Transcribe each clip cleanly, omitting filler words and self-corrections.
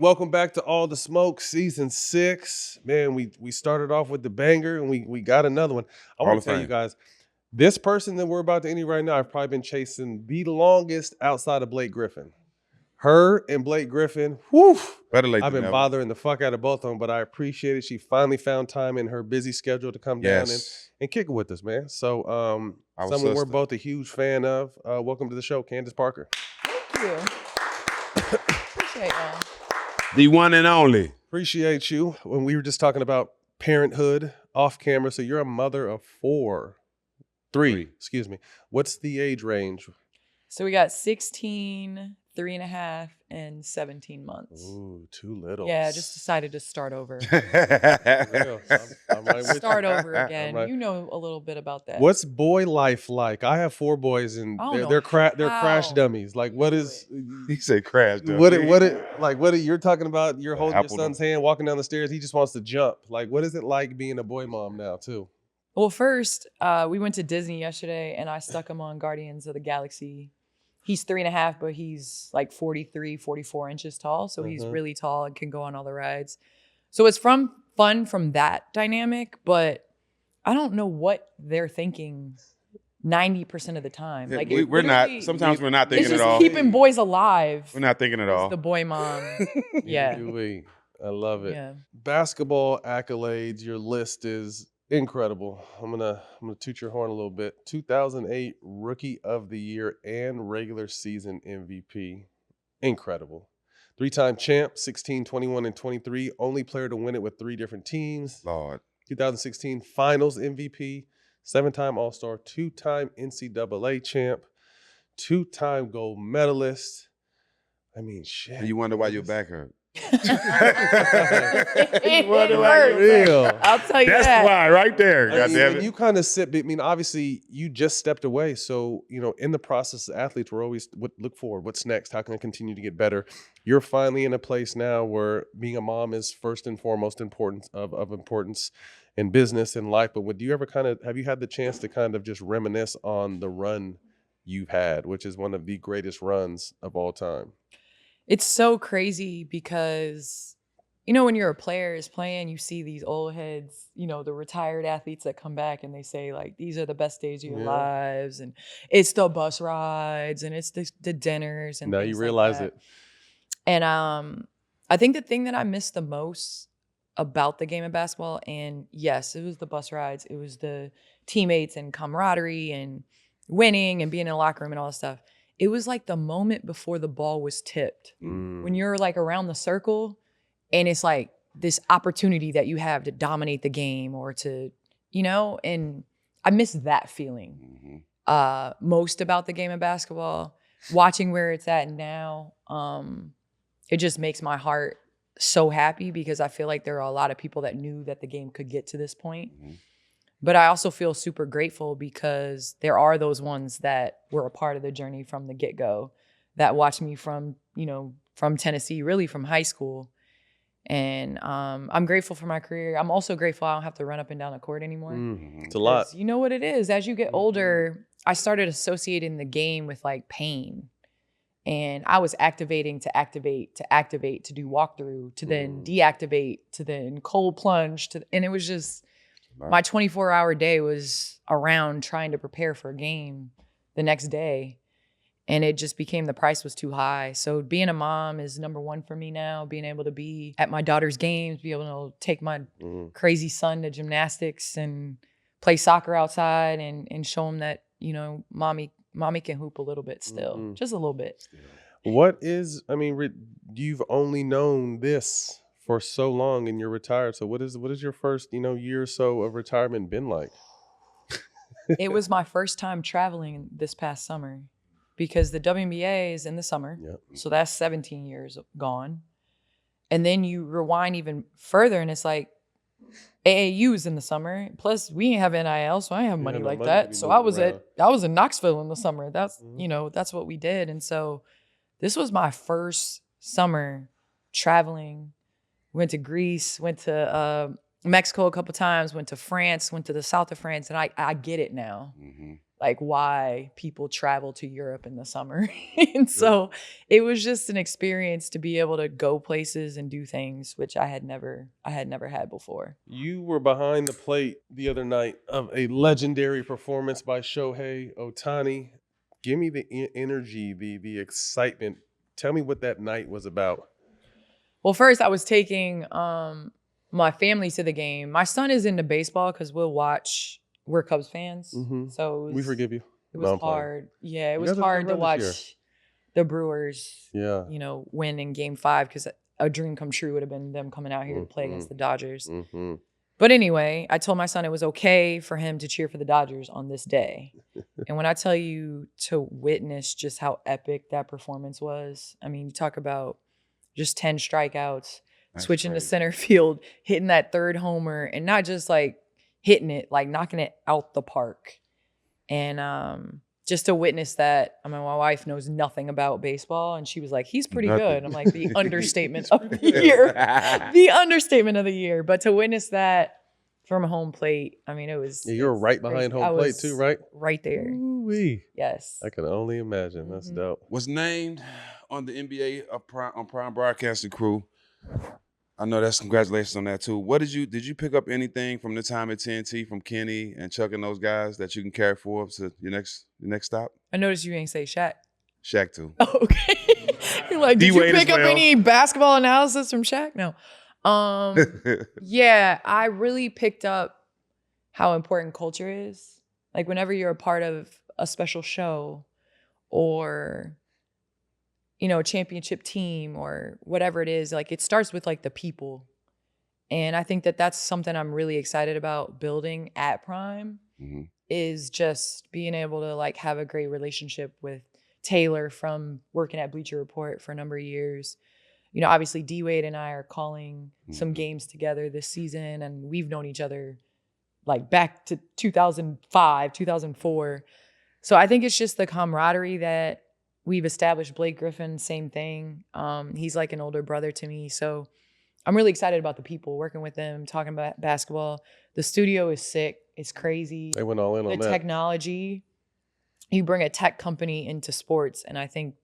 Welcome back to All the Smoke, Season 6. Man, we started off with the banger, and we got another one. I want to tell you guys, this person that we're about to interview right now, I've probably been chasing the longest outside of Blake Griffin. Her and Blake Griffin, whew, I've been bothering the fuck out of both of them, but I appreciate it. She finally found time in her busy schedule to come down and kick it with us, man. So someone we're both a huge fan of. Welcome to the show, Candace Parker. Thank you. Appreciate y'all. The one and only. Appreciate you. When we were just talking about parenthood off camera, so you're a mother of three. Excuse me. What's the age range? So we got 16, 3.5, and 17 months. Ooh, too little. Yeah, I just decided to start over. I'm right with Start you. over again. Right. You know a little bit about that. What's boy life like? I have 4 boys, and they're crash dummies. Like, what is? He said crash dummy. What you're talking about? You're holding your son's hand, walking down the stairs. He just wants to jump. Like, what is it like being a boy mom now, too? Well, first, we went to Disney yesterday, and I stuck him on Guardians of the Galaxy. He's 3.5, but he's like 43, 44 inches tall. So he's really tall and can go on all the rides. So it's fun from that dynamic, but I don't know what they're thinking 90% of the time. Like we're not. Sometimes we're not thinking at all. It's just keeping boys alive. We're not thinking at all. The boy mom. Yeah. I love it. Yeah. Basketball accolades. Your list is incredible. I'm gonna toot your horn a little bit. 2008 Rookie of the Year and regular season MVP. Incredible. 3-time champ, 16, 21, and 23. Only player to win it with 3 different teams. Lord. 2016 Finals MVP. 7-time All-Star. 2-time NCAA champ. 2-time gold medalist. I mean, shit. You wonder why your back hurt. Real. I'll tell you That's why, right there. Goddammit. You kind of sit. I mean, obviously, you just stepped away. So, in the process, athletes were always look forward. What's next? How can I continue to get better? You're finally in a place now where being a mom is first and foremost importance in business and life. But would you ever have you had the chance to kind of just reminisce on the run you've had, which is one of the greatest runs of all time? It's so crazy because, when you're a player is playing, you see these old heads, the retired athletes that come back and they say, like, these are the best days of your lives. And it's the bus rides and it's the dinners. And now you realize it. And I think the thing that I miss the most about the game of basketball, and yes, it was the bus rides. It was the teammates and camaraderie and winning and being in the locker room and all that stuff. It was like the moment before the ball was tipped. When you're like around the circle and it's like this opportunity that you have to dominate the game or to, and I miss that feeling most about the game of basketball. Watching where it's at now, it just makes my heart so happy because I feel like there are a lot of people that knew that the game could get to this point. But I also feel super grateful because there are those ones that were a part of the journey from the get-go that watched me from Tennessee, really from high school. And I'm grateful for my career. I'm also grateful I don't have to run up and down the court anymore. It's a lot. You know what it is. As you get older, I started associating the game with like pain. And I was activating to activate, to do walkthrough, to then deactivate, to then cold plunge. And it was just... my 24-hour day was around trying to prepare for a game the next day. And it just became the price was too high. So being a mom is number one for me now. Being able to be at my daughter's games, be able to take my crazy son to gymnastics and play soccer outside and show him that, mommy can hoop a little bit still, just a little bit. You've only known this for so long and you're retired. So what is your first, year or so of retirement been like? It was my first time traveling this past summer because the WNBA is in the summer. Yep. So that's 17 years gone. And then you rewind even further and it's like AAU is in the summer. Plus we ain't have NIL, so I ain't have money like that. So I was in Knoxville in the summer. That's, that's what we did. And so this was my first summer traveling. Went to Greece, went to Mexico a couple times, went to France, went to the south of France, and I get it now. like why people travel to Europe in the summer. And so it was just an experience to be able to go places and do things which I had never had before. You were behind the plate the other night of a legendary performance by Shohei Ohtani. Give me the energy, the excitement. Tell me what that night was about. Well, first I was taking my family to the game. My son is into baseball because we're Cubs fans. Mm-hmm. So We forgive you. It was hard. Yeah, it was hard to watch the Brewers, win in Game 5 because a dream come true would have been them coming out here to play against the Dodgers. Mm-hmm. But anyway, I told my son it was okay for him to cheer for the Dodgers on this day. And when I tell you to witness just how epic that performance was, I mean, you talk about just 10 strikeouts, switching to center field, hitting that third homer, and not just like hitting it, like knocking it out the park. And just to witness that, I mean, my wife knows nothing about baseball, and she was like, he's pretty good. I'm like, the understatement of the year. The understatement of the year. But to witness that from home plate, I mean, it was. Yeah, you were right behind home plate too, right? Right there. Ooh-wee. Yes. I can only imagine. That's dope. Was named on the NBA on Prime Broadcasting crew. I know that's congratulations on that too. What did you pick up anything from the time at TNT from Kenny and Chuck and those guys that you can carry forward to your next stop? I noticed you ain't say Shaq. Shaq too. Oh, okay. You're like, did you pick up any basketball analysis from Shaq? No. Yeah, I really picked up how important culture is. Like whenever you're a part of a special show or a championship team or whatever it is, like it starts with like the people. And I think that that's something I'm really excited about building at Prime is just being able to like have a great relationship with Taylor from working at Bleacher Report for a number of years. Obviously D-Wade and I are calling some games together this season, and we've known each other like back to 2005, 2004. So I think it's just the camaraderie that we've established. Blake Griffin, same thing. He's like an older brother to me. So I'm really excited about the people, working with them, talking about basketball. The studio is sick. It's crazy. They went all in on that. The technology, you bring a tech company into sports, and I think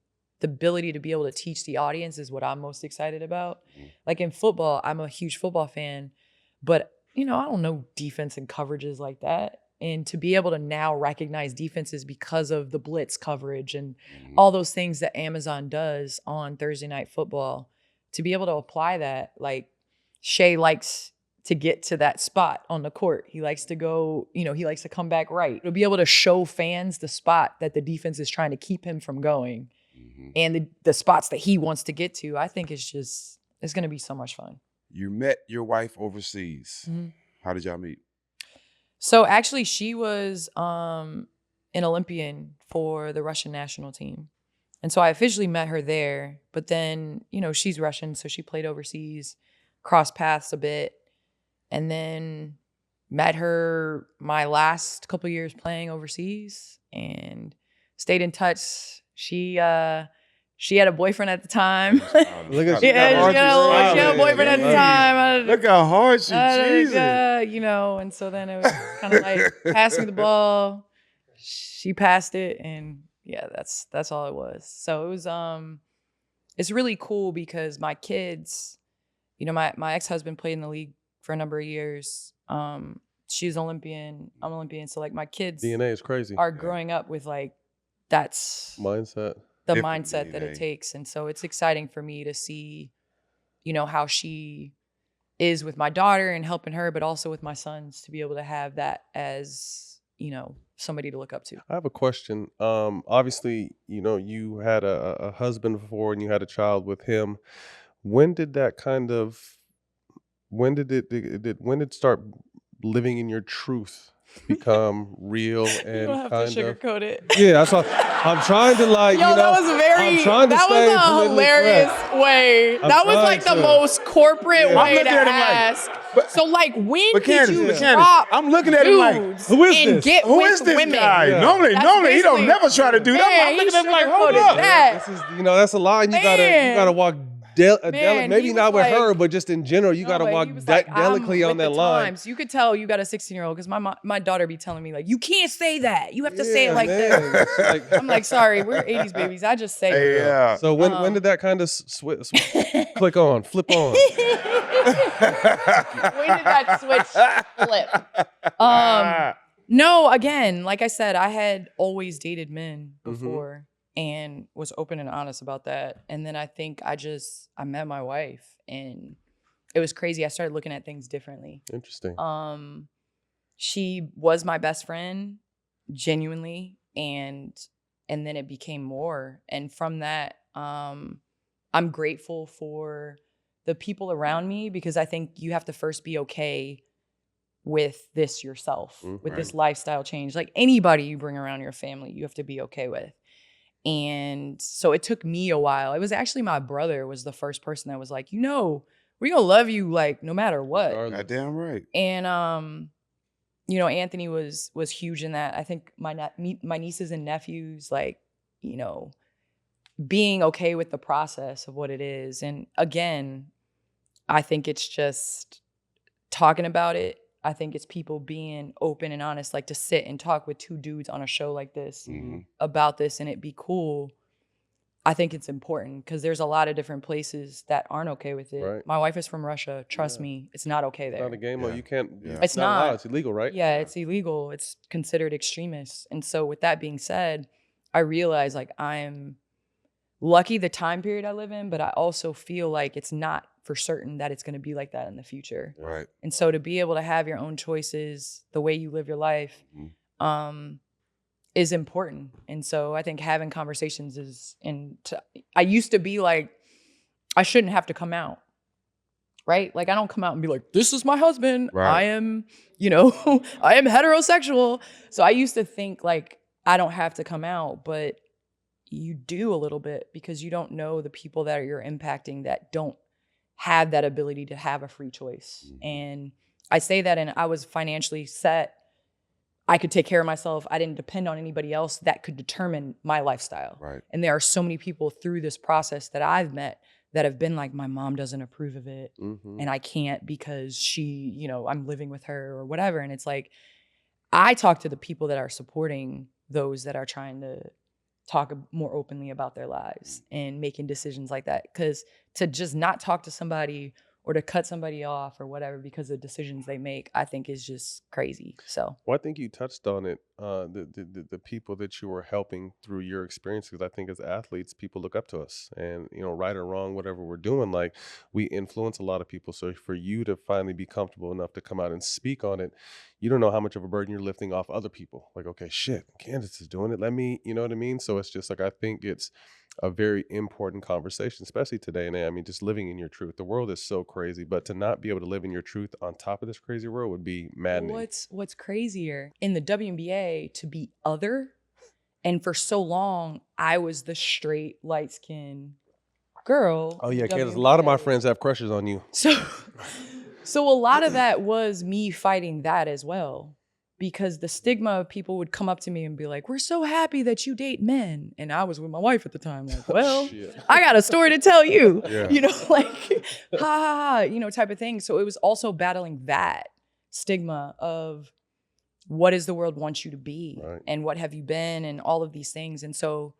the ability to be able to teach the audience is what I'm most excited about. Like in football, I'm a huge football fan, but I don't know defense and coverages like that. And to be able to now recognize defenses because of the blitz coverage and all those things that Amazon does on Thursday Night Football, to be able to apply that, like Shea likes to get to that spot on the court. He likes to go, he likes to come back right. To be able to show fans the spot that the defense is trying to keep him from going and the spots that he wants to get to, I think it's going to be so much fun. You met your wife overseas. How did y'all meet? So actually, she was an Olympian for the Russian national team. And so I officially met her there. But then, she's Russian, so she played overseas, crossed paths a bit, and then met her my last couple years playing overseas and stayed in touch. She had a boyfriend at the time. Look at she had a boyfriend at the time. Look how hard she cheesed. And so then it was kind of like passing the ball. She passed it, and yeah, that's all it was. So it was it's really cool because my kids, my ex-husband played in the league for a number of years. She's Olympian, I'm Olympian, so like my kids DNA is crazy. Are growing up with like that's mindset. The mindset that it takes. And so it's exciting for me to see, how she is with my daughter and helping her, but also with my sons, to be able to have that as, somebody to look up to. I have a question. Obviously, you had a husband before and you had a child with him. When did that when did it start living in your truth become real and you don't have to sugarcoat it. Yeah, that's what I'm trying to like. That was a hilarious way. That was like the most corporate way to ask. So like, when did you drop? I'm looking at him like, who is this? Who is this guy? Yeah. Normally he don't never try to do that. I'm looking at him like, hold up. This is, that's a line you gotta walk maybe not with her, but just in general, you got to walk delicately on that line. You could tell you got a 16-year-old because my daughter be telling me like, you can't say that. You have to say it like this. I'm like, sorry, we're 80s babies. I just say it. Yeah. So when did that kind of flip on? When did that switch flip? No, again, like I said, I had always dated men before and was open and honest about that. And then I think I met my wife and it was crazy. I started looking at things differently. Interesting. She was my best friend, genuinely, and then it became more. And from that, I'm grateful for the people around me because I think you have to first be okay with this yourself, with this lifestyle change. Like anybody you bring around your family, you have to be okay with. And so it took me a while. It was actually my brother was the first person that was like, we're gonna love you like no matter what. Goddamn right. And Anthony was huge in that. I think my nieces and nephews, like, being okay with the process of what it is. And again, I think it's just talking about it. I think it's people being open and honest, like to sit and talk with two dudes on a show like this about this and it be cool. I think it's important because there's a lot of different places that aren't okay with it. Right. My wife is from Russia. Trust me, it's not okay there. It's not a game. You can't. Yeah. It's not allowed. It's illegal, right? Yeah, it's illegal. It's considered extremist. And so with that being said, I realize like I'm lucky the time period I live in, but I also feel like it's not for certain that it's going to be like that in the future. Right. And so to be able to have your own choices, the way you live your life, is important. And so I think having conversations I used to be like, I shouldn't have to come out. Right? Like I don't come out and be like, this is my husband. Right. I am, I am heterosexual. So I used to think like, I don't have to come out, but you do a little bit because you don't know the people that you're impacting that don't have that ability to have a free choice. And I say that, and I was financially set. I could take care of myself. I didn't depend on anybody else that could determine my lifestyle. Right. And there are so many people through this process that I've met that have been like, my mom doesn't approve of it. And I can't because she, I'm living with her or whatever. And it's like, I talk to the people that are supporting those that are trying to talk more openly about their lives and making decisions like that. Because to just not talk to somebody or to cut somebody off or whatever because of decisions they make, I think is just crazy. So, well, I think you touched on it, the people that you were helping through your experience, because I think as athletes, people look up to us and, right or wrong, whatever we're doing, like we influence a lot of people. So for you to finally be comfortable enough to come out and speak on it, you don't know how much of a burden you're lifting off other people. Like, okay, shit, Candace is doing it. Let me, you know what I mean? So it's just like, I think it's a very important conversation, especially today. And I mean, just living in your truth. The world is so crazy, but to not be able to live in your truth on top of this crazy world would be maddening. What's crazier in the WNBA to be other, and for so long I was the straight light skinned girl. Oh yeah, Candace, a lot of my friends have crushes on you. So a lot of that was me fighting that as well. Because the stigma of people would come up to me and be like, we're so happy that you date men. And I was with my wife at the time. Like, well, I got a story to tell you, like, ha, ha, ha, type of thing. So it was also battling that stigma of what does the world want you to be? Right. And what have you been? And all of these things. And so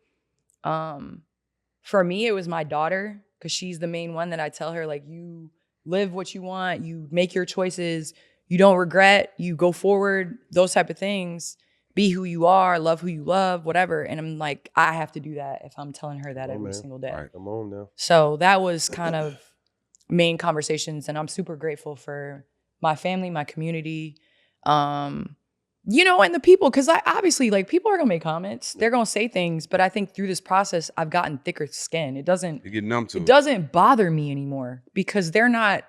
for me, it was my daughter, because she's the main one that I tell her, like, you live what you want. You make your choices. You don't regret, you go forward, those type of things. Be who you are, love who you love, whatever. And I'm like, I have to do that if I'm telling her that every single day. Right, I'm on now. So that was kind of main conversations. And I'm super grateful for my family, my community, and the people. Because obviously, like, people are going to make comments. They're going to say things. But I think through this process, I've gotten thicker skin. You get numb to it. It doesn't bother me anymore because they're not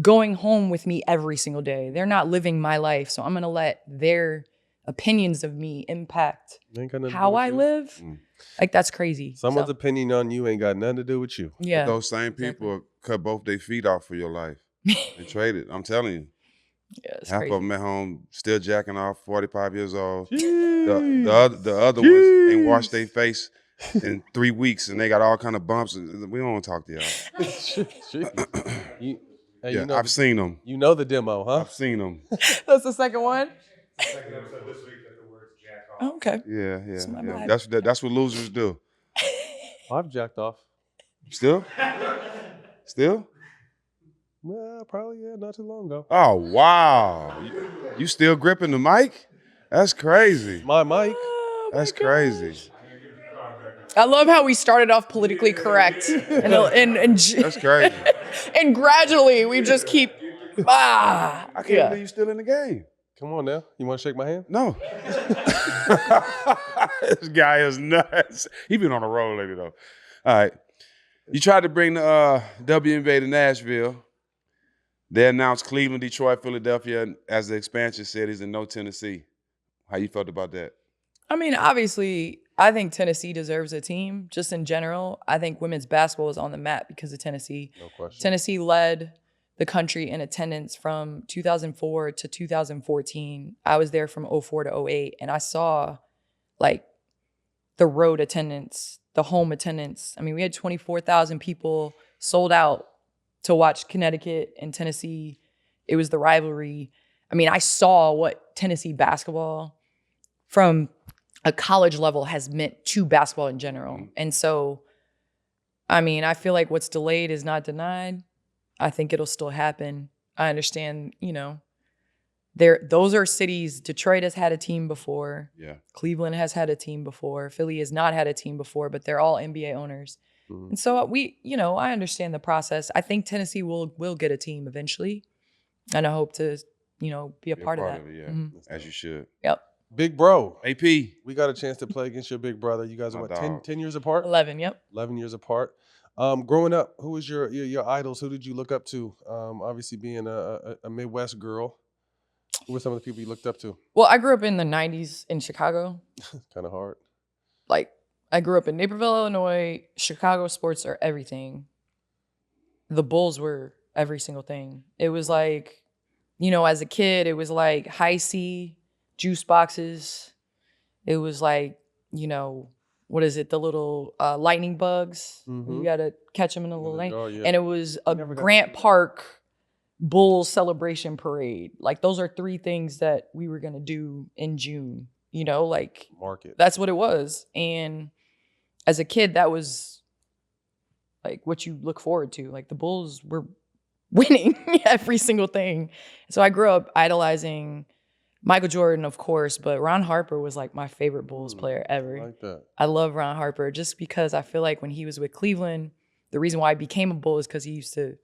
going home with me every single day. They're not living my life. So I'm going to let their opinions of me impact how I live. Like, that's crazy. Someone's opinion on you ain't got nothing to do with you. Yeah. But those same people cut both their feet off for your life and trade it. I'm telling you. Yeah, half crazy. of them at home still jacking off, 45 years old. The other ones ain't washed their face in 3 weeks, and they got all kind of bumps. And we don't want to talk to y'all. I've seen them. You know the demo, huh? I've seen them. That's the second one? Second episode this week that the words jack off. Okay. Yeah. That's what losers do. I've jacked off. Still? Well, probably, not too long ago. Oh, wow. You still gripping the mic? That's crazy. My mic. Oh, That's crazy. I love how we started off politically correct. and That's crazy. and gradually we just keep, I can't believe you're still in the game. Come on now. You want to shake my hand? No. This guy is nuts. He been on a roll lately, though. All right. You tried to bring the WNBA to Nashville. They announced Cleveland, Detroit, Philadelphia as the expansion cities and no Tennessee. How you felt about that? I mean, obviously, I think Tennessee deserves a team. Just in general, I think women's basketball is on the map because of Tennessee. No question. Tennessee led the country in attendance from 2004 to 2014. I was there from 04 to 08, and I saw, like, the road attendance, the home attendance. I mean, we had 24,000 people sold out to watch Connecticut and Tennessee. It was the rivalry. I mean, I saw what Tennessee basketball from a college level has meant to basketball in general. And so, I mean, I feel like what's delayed is not denied. I think it'll still happen. I understand, those are cities. Detroit has had a team before. Yeah. Cleveland has had a team before. Philly has not had a team before, but they're all NBA owners. And so I understand the process. I think Tennessee will get a team eventually. And I hope to, be a part of that. It, as you should. Yep. Big bro. AP. We got a chance to play against your big brother. You guys are, what, 10 years apart? 11, yep. 11 years apart. Growing up, who was your idols? Who did you look up to? Obviously being a Midwest girl. Who were some of the people you looked up to? Well, I grew up in the 90s in Chicago. Kind of hard. Like, I grew up in Naperville, Illinois. Chicago sports are everything. The Bulls were every single thing. It was like, as a kid, it was like high C, juice boxes. It was like, what is it? The little lightning bugs. You got to catch them in a little lane. Yeah. And it was a Grant Park Bulls celebration parade. Like, those are 3 things that we were going to do in June, market. That's what it was. And as a kid, that was like what you look forward to. Like, the Bulls were winning every single thing. So I grew up idolizing Michael Jordan, of course, but Ron Harper was like my favorite Bulls player ever. I like that. I love Ron Harper just because I feel like when he was with Cleveland, the reason why I became a Bull is because he used to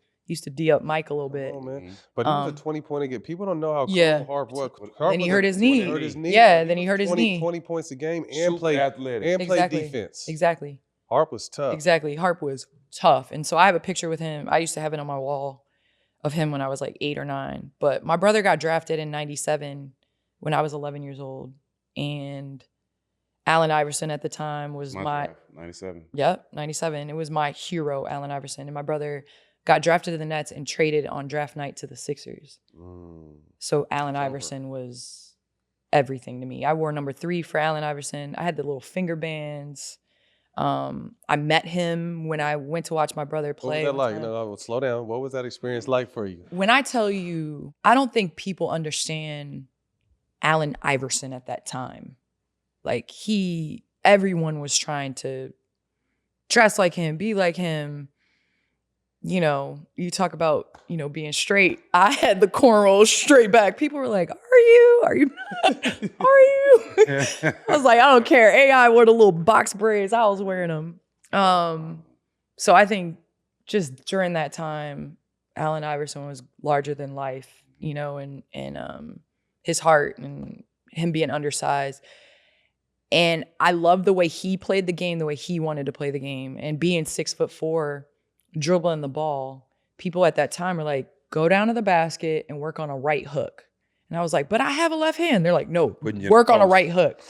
D up Mike a little bit. Oh, man. But he was a 20-point a game. People don't know how cool Harp was. Then he hurt his knee. Yeah, then he hurt his knee. 20 points a game and played athletic. And played defense. Exactly. Harp was tough. Exactly. Harp was tough. And so I have a picture with him. I used to have it on my wall of him when I was like 8 or 9. But my brother got drafted in 97 when I was 11 years old. And Allen Iverson at the time was my 97. Yep, 97. It was my hero, Allen Iverson. And my brother got drafted to the Nets and traded on draft night to the Sixers. So Allen Iverson was everything to me. I wore number 3 for Allen Iverson. I had the little finger bands. I met him when I went to watch my brother play. What was that like? No, slow down. What was that experience like for you? When I tell you, I don't think people understand Allen Iverson at that time. Like, everyone was trying to dress like him, be like him. You talk about, being straight. I had the cornrows straight back. People were like, are you not? Are you? I was like, I don't care. AI wore the little box braids. I was wearing them. So I think just during that time, Allen Iverson was larger than life, and his heart and him being undersized. And I love the way he played the game, the way he wanted to play the game. And being 6'4", dribbling the ball, people at that time were like, go down to the basket and work on a right hook. And I was like, but I have a left hand. They're like, no, work on a right hook.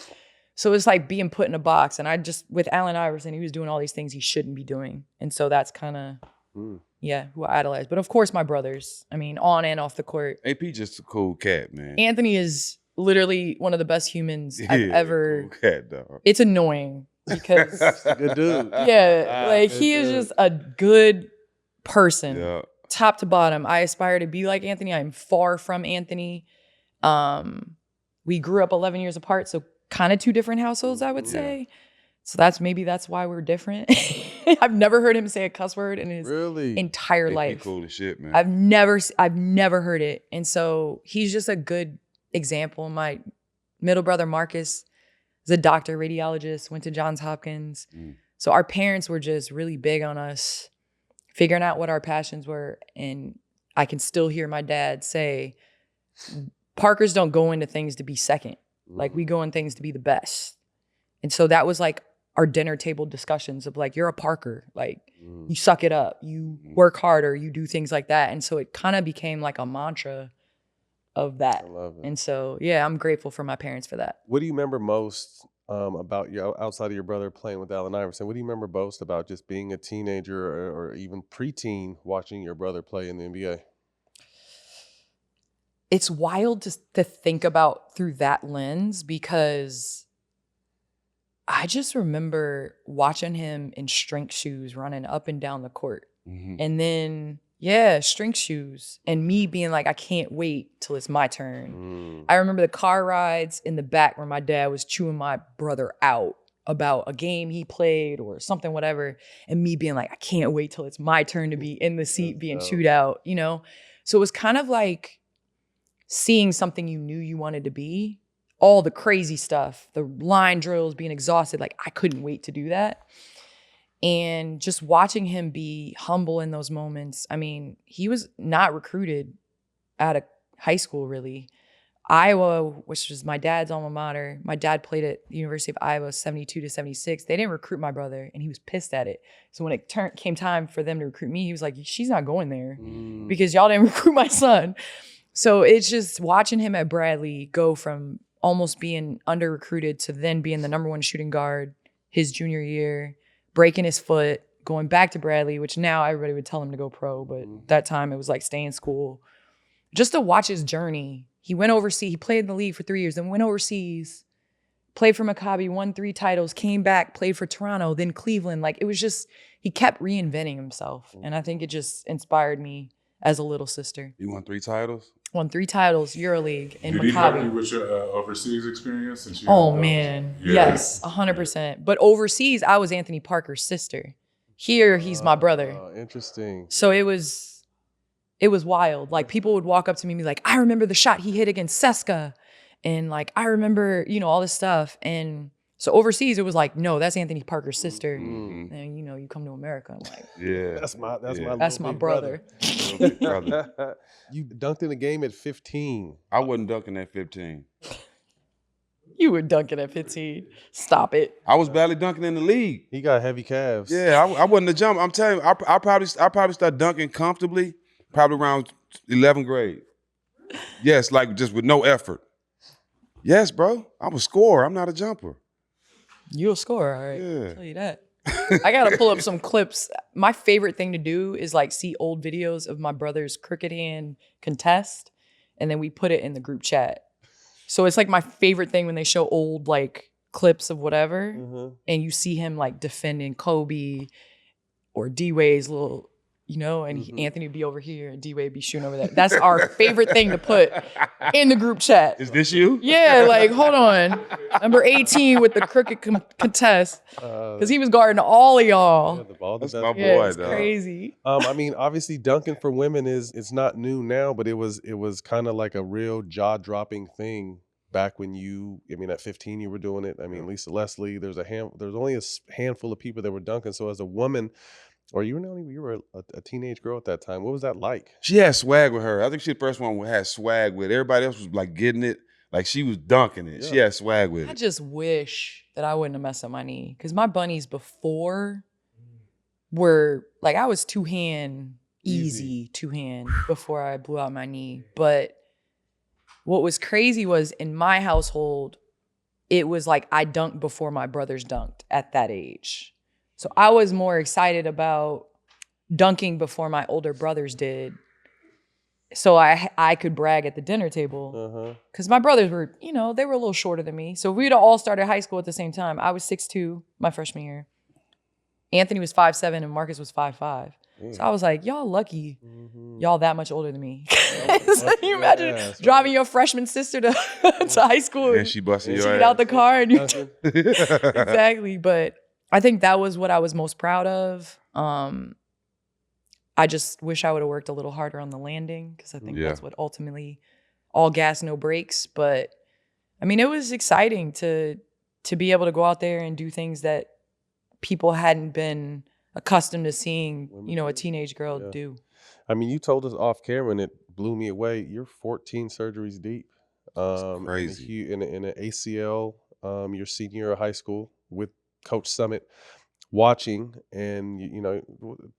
So it's like being put in a box. And with Allen Iverson, he was doing all these things he shouldn't be doing. And so that's kind of, who I idolize. But of course, my brothers, on and off the court. AP just a cool cat, man. Anthony is literally one of the best humans I've ever. Cool cat, dog. It's annoying because Good dude. yeah, like he is just a good person, Yeah. top to bottom. I aspire to be like Anthony. I'm far from Anthony. We grew up 11 years apart, so kind of two different households, I would say. So that's why we're different. I've never heard him say a cuss word in his entire life. Cool as shit, man. I've never heard it. And so he's just a good example. My middle brother, Marcus, is a doctor, radiologist, went to Johns Hopkins. So our parents were just really big on us figuring out what our passions were. And I can still hear my dad say, Parkers don't go into things to be second. Like we go in things to be the best. And so that was like our dinner table discussions of like, you're a Parker, like you suck it up, you work harder, you do things like that. And so it kind of became like a mantra of that. I love it. And so, yeah, I'm grateful for my parents for that. What do you remember most about your outside of your brother playing with Allen Iverson? What do you remember most about just being a teenager or even preteen watching your brother play in the NBA? It's wild to think about through that lens because I just remember watching him in strength shoes running up and down the court. And then, strength shoes. And me being like, I can't wait till it's my turn. I remember the car rides in the back where my dad was chewing my brother out about a game he played or something, whatever. And me being like, I can't wait till it's my turn to be in the seat being chewed out, you know? So it was kind of like seeing something you knew you wanted to be. All the crazy stuff, the line drills, being exhausted, like I couldn't wait to do that. And just watching him be humble in those moments. I mean, he was not recruited out of high school, really. Iowa, which was my dad's alma mater, my dad played at the University of Iowa 72 to 76. They didn't recruit my brother, and he was pissed at it. So when it came time for them to recruit me, he was like, she's not going there because y'all didn't recruit my son. So it's just watching him at Bradley go from almost being under recruited to then being the number one shooting guard his junior year, breaking his foot, going back to Bradley, which now everybody would tell him to go pro, but that time it was like stay in school. Just to watch his journey. He went overseas, he played in the league for 3 years, then went overseas, played for Maccabi, won 3 titles, came back, played for Toronto, then Cleveland. Like it was just, he kept reinventing himself. And I think it just inspired me as a little sister. You won 3 titles? Won 3 titles, EuroLeague, and Did he help Maccabi. you with your overseas experience? Since you Oh had man, Yeah. yes, 100%. But overseas, I was Anthony Parker's sister. Here, he's my brother. Interesting. So it was wild. Like people would walk up to me and be like, I remember the shot he hit against Seska. And like, I remember, all this stuff. And so overseas, it was like, no, that's Anthony Parker's sister. And you come to America, I'm like, Yeah. That's my brother. Big brother. You dunked in a game at 15. I wasn't dunking at 15. You were dunking at 15. Stop it. I was barely dunking in the league. He got heavy calves. Yeah, I wasn't a jump. I'm telling you, I probably started dunking comfortably, probably around 11th grade. Yes, like just with no effort. Yes, bro. I'm a scorer. I'm not a jumper. You're a scorer, all right. Yeah. I'll tell you that. I got to pull up some clips. My favorite thing to do is like see old videos of my brother's cricket hand contest, and then we put it in the group chat. So it's like my favorite thing when they show old like clips of whatever, and you see him like defending Kobe or D-Wade's little, and Anthony would be over here and D-Wade be shooting over there. That's our favorite thing to put in the group chat. Is this you? Yeah, like, hold on. Number 18 with the cricket contest. Because he was guarding all of y'all. That's my boy, Yeah, it's dog. crazy. I mean, obviously, dunking for women it's not new now, but it was kind of like a real jaw-dropping thing back when at 15 you were doing it. I mean, Lisa Leslie, there's only a handful of people that were dunking. So as a woman, or you were a teenage girl at that time, what was that like? She had swag with her. I think she's the first one who had swag with. Everybody else was like getting it, like she was dunking it. Yeah. She had swag with I it. just wish that I wouldn't have messed up my knee. Because my bunnies before were, like, I was easy two-hand before I blew out my knee. But what was crazy was in my household, it was like I dunked before my brothers dunked at that age. So I was more excited about dunking before my older brothers did so I could brag at the dinner table because my brothers were, they were a little shorter than me. So we'd all started high school at the same time. I was 6'2" my freshman year. Anthony was 5'7" and Marcus was 5'5". So I was like, y'all lucky, y'all that much older than me. So you imagine driving your freshman sister to high school and she busted your she ass. get out the car and you exactly. But I think that was what I was most proud of. I just wish I would have worked a little harder on the landing because I think that's what ultimately all gas, no brakes. But I mean, it was exciting to be able to go out there and do things that people hadn't been accustomed to seeing, a teenage girl do. I mean, you told us off camera and it blew me away. You're 14 surgeries deep. That's crazy. In an ACL, your senior year of high school with Coach Summitt watching, and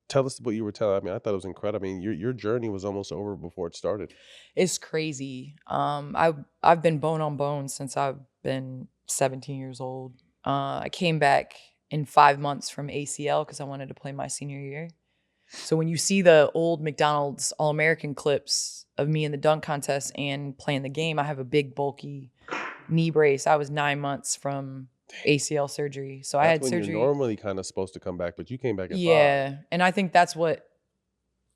tell us what you were telling. I mean, I thought it was incredible. I mean, your journey was almost over before it started. It's crazy. I've been bone on bone since I've been 17 years old. I came back in 5 months from ACL because I wanted to play my senior year. So when you see the old McDonald's All-American clips of me in the dunk contest and playing the game, I have a big, bulky knee brace. I was 9 months from ACL surgery. So I had surgery. You're normally kind of supposed to come back, but you came back at 5. And I think that's what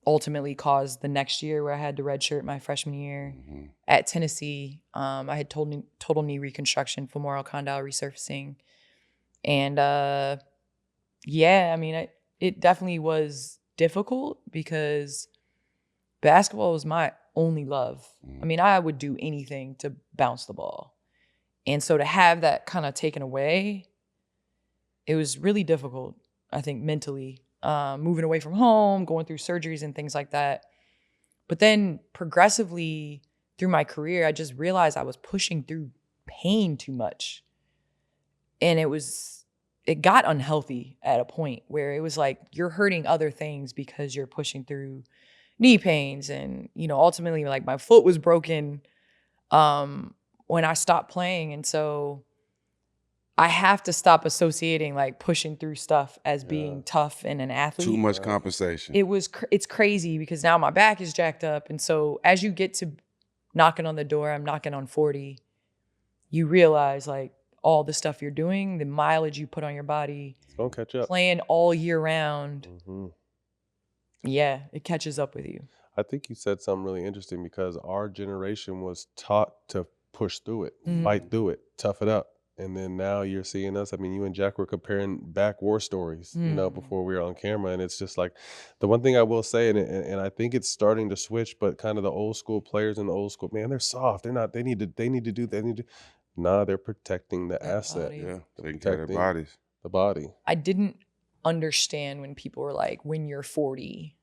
ultimately caused the next year where I had to redshirt my freshman year at Tennessee. I had total knee reconstruction, femoral condyle resurfacing. And I mean, it definitely was difficult because basketball was my only love. I mean, I would do anything to bounce the ball. And so to have that kind of taken away, it was really difficult, I think, mentally, moving away from home, going through surgeries and things like that. But then progressively through my career, I just realized I was pushing through pain too much. And it got unhealthy at a point where it was like you're hurting other things because you're pushing through knee pains. And, ultimately, like my foot was broken when I stopped playing. And so I have to stop associating like pushing through stuff as being tough and an athlete. Too much compensation. It's crazy because now my back is jacked up. And so as you get to knocking on the door, I'm knocking on 40, you realize like all the stuff you're doing, the mileage you put on your body, it's gonna catch up. Playing all year round. Yeah, it catches up with you. I think you said something really interesting because our generation was taught to push through it, fight through it, tough it up. And then now you're seeing us. I mean, you and Jack were comparing back war stories, before we were on camera. And it's just like the one thing I will say, and I think it's starting to switch, but kind of the old school players in the old school, man, they're soft. They're not, they need to do. Nah, they're protecting the asset. Body. Yeah, taking care of their bodies. The body. I didn't understand when people were like, when you're 40,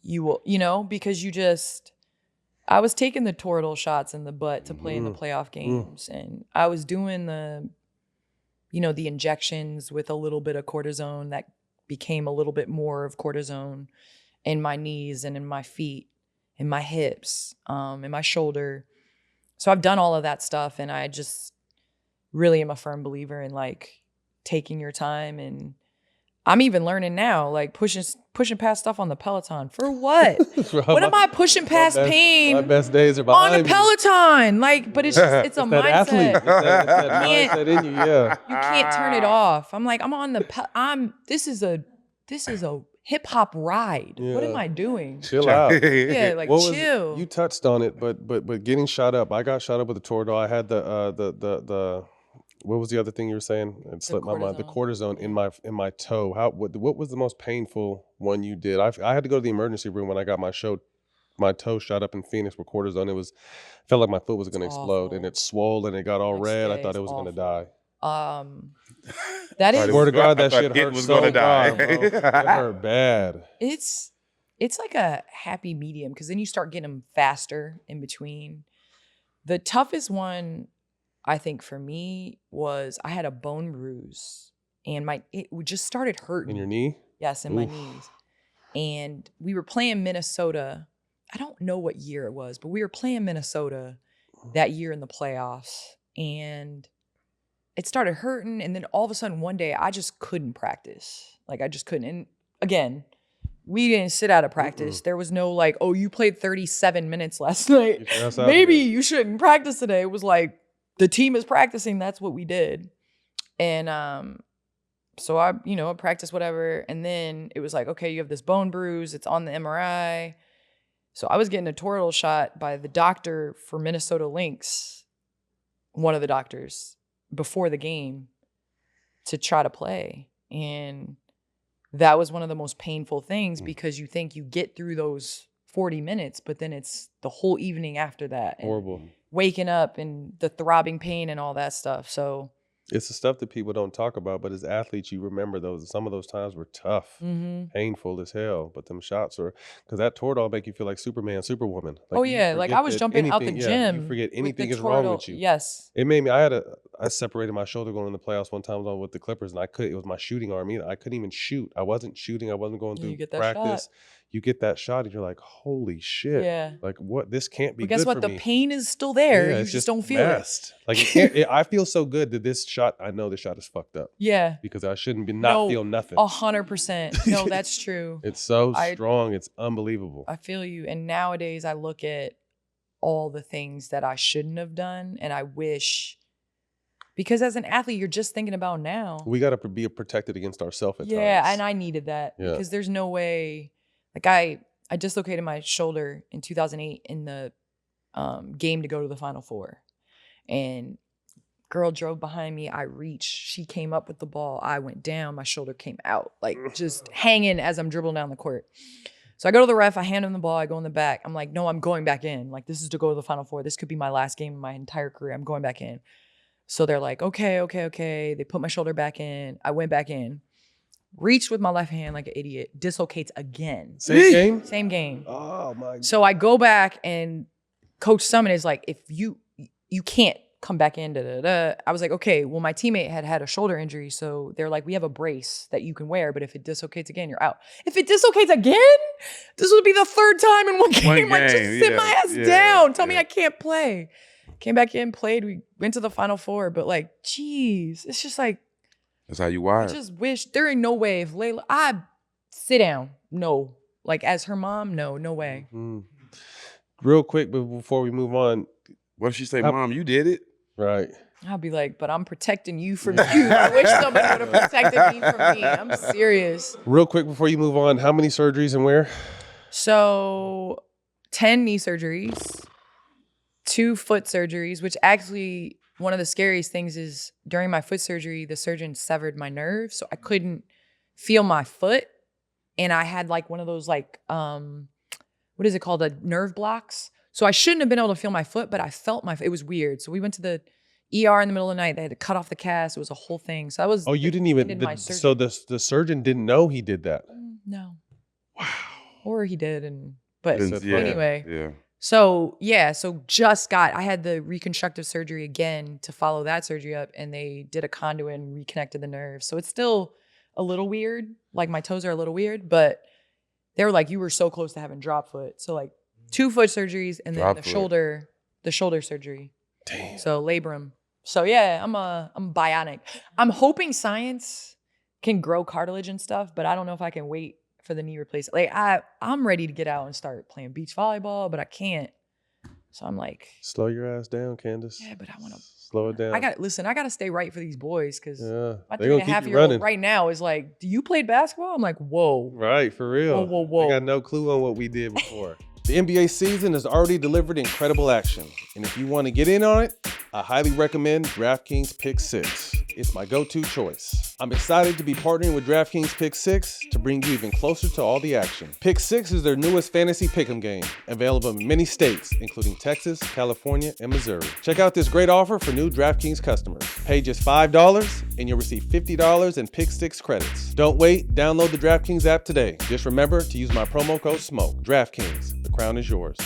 you will, because I was taking the Toradol shots in the butt to play in the playoff games. And I was doing the injections with a little bit of cortisone that became a little bit more of cortisone in my knees and in my feet, in my hips, in my shoulder. So I've done all of that stuff. And I just really am a firm believer in like taking your time. And I'm even learning now, like pushing past stuff on the Peloton. For what? What am I pushing past pain? My best days are behind on the Peloton. Like, but it's a mindset. Athlete. It's that mindset in you, You can't turn it off. I'm like, I'm on the this is a hip hop ride. Yeah. What am I doing? Chill out. Yeah, like chill. You touched on it, but getting shot up. I got shot up with a Toradol. I had the what was the other thing you were saying? It slipped my mind. The cortisone in my toe. What was the most painful one you did? I had to go to the emergency room when I got my toe shot up in Phoenix with cortisone. Felt like my foot was going to explode, and it swole and it got all red. I thought it was going to die. That is. Swear to God, that shit hurt was so gonna die. bad, bro. It hurt bad. It's like a happy medium because then you start getting them faster in between. The toughest one, I think for me, was I had a bone bruise and it just started hurting. In your knee? Yes, in my knees. And we were playing Minnesota. I don't know what year it was, but we were playing Minnesota that year in the playoffs. And it started hurting. And then all of a sudden one day I just couldn't practice. Like I just couldn't. And again, we didn't sit out of practice. There was no like, oh, you played 37 minutes last night. Maybe you shouldn't practice today. It was like, the team is practicing. That's what we did. And so I practiced whatever. And then it was like, okay, you have this bone bruise. It's on the MRI. So I was getting a toradol shot by the doctor for Minnesota Lynx, one of the doctors, before the game to try to play. And that was one of the most painful things because you think you get through those 40 minutes, but then it's the whole evening after that. Horrible. Waking up and the throbbing pain and all that stuff. So it's the stuff that people don't talk about, but as athletes, you remember those. Some of those times were tough, painful as hell. But them shots are, because that toradol make you feel like Superman, Superwoman. Like like I was jumping out the gym. You forget anything is wrong with you. Yes. It made me. I separated my shoulder going in the playoffs one time with the Clippers, and it was my shooting arm. I couldn't even shoot. I wasn't shooting. I wasn't going through practice. You get that shot and you're like, holy shit. Yeah. Like what? This can't be good for me. But guess what? The pain is still there. You just don't feel it. Like I feel so good that this shot, I know this shot is fucked up. Yeah. Because I shouldn't feel nothing. 100%. No, that's true. It's so strong. It's unbelievable. I feel you. And nowadays I look at all the things that I shouldn't have done. And I wish, because as an athlete, you're just thinking about now. We got to be protected against ourselves at times. Yeah. And I needed that because there's no way. Like I dislocated my shoulder in 2008 in the game to go to the Final Four. And girl drove behind me. I reached. She came up with the ball. I went down. My shoulder came out, like just hanging as I'm dribbling down the court. So I go to the ref. I hand him the ball. I go in the back. I'm like, no, I'm going back in. Like, this is to go to the Final Four. This could be my last game of my entire career. I'm going back in. So they're like, okay. They put my shoulder back in. I went back in. Reached with my left hand like an idiot. Dislocates again. Same game? Same game. Oh, my God. So I go back and Coach Summitt is like, if you can't come back in, I was like, okay, well, my teammate had a shoulder injury. So they're like, we have a brace that you can wear, but if it dislocates again, you're out. If it dislocates again, this would be the third time in one game. Like, just sit my ass down. Tell me I can't play. Came back in, played. We went to the Final Four, but like, geez, it's just like, that's how you wired. I just wish there ain't no way if Layla, I sit down. No. Like as her mom, no way. Mm-hmm. Real quick before we move on. What if she say, Mom, you did it? Right. I'll be like, but I'm protecting you from you. I wish somebody would have protected me from me. I'm serious. Real quick before you move on, how many surgeries and where? So 10 knee surgeries, 2 foot surgeries, which actually one of the scariest things is during my foot surgery, the surgeon severed my nerve. So I couldn't feel my foot. And I had like one of those like, what is it called? A nerve blocks. So I shouldn't have been able to feel my foot, but I felt it was weird. So we went to the ER in the middle of the night. They had to cut off the cast. It was a whole thing. So that was. Oh, you didn't even. So the surgeon didn't know he did that. No. Wow. Or he did. But anyway. Yeah. So I had the reconstructive surgery again to follow that surgery up, and they did a conduit and reconnected the nerves. So it's still a little weird. Like my toes are a little weird, but they were like, you were so close to having drop foot. So like 2 foot surgeries and then the shoulder surgery. Damn. So labrum. So yeah, I'm bionic. I'm hoping science can grow cartilage and stuff, but I don't know if I can wait for the knee replacement. Like I'm ready to get out and start playing beach volleyball, but I can't. So I'm like, slow your ass down, Candace. Yeah, but I want to slow it down. I got to stay right for these boys because my they're gonna keep you running. Right now is like, do you play basketball? I'm like, whoa. Right, for real. Whoa. I got no clue on what we did before. The NBA season has already delivered incredible action, and if you want to get in on it, I highly recommend DraftKings Pick 6. It's my go-to choice. I'm excited to be partnering with DraftKings Pick 6 to bring you even closer to all the action. Pick 6 is their newest fantasy pick'em game, available in many states, including Texas, California, and Missouri. Check out this great offer for new DraftKings customers. Pay just $5 and you'll receive $50 in Pick 6 credits. Don't wait, download the DraftKings app today. Just remember to use my promo code SMOKE. DraftKings, the crown is yours.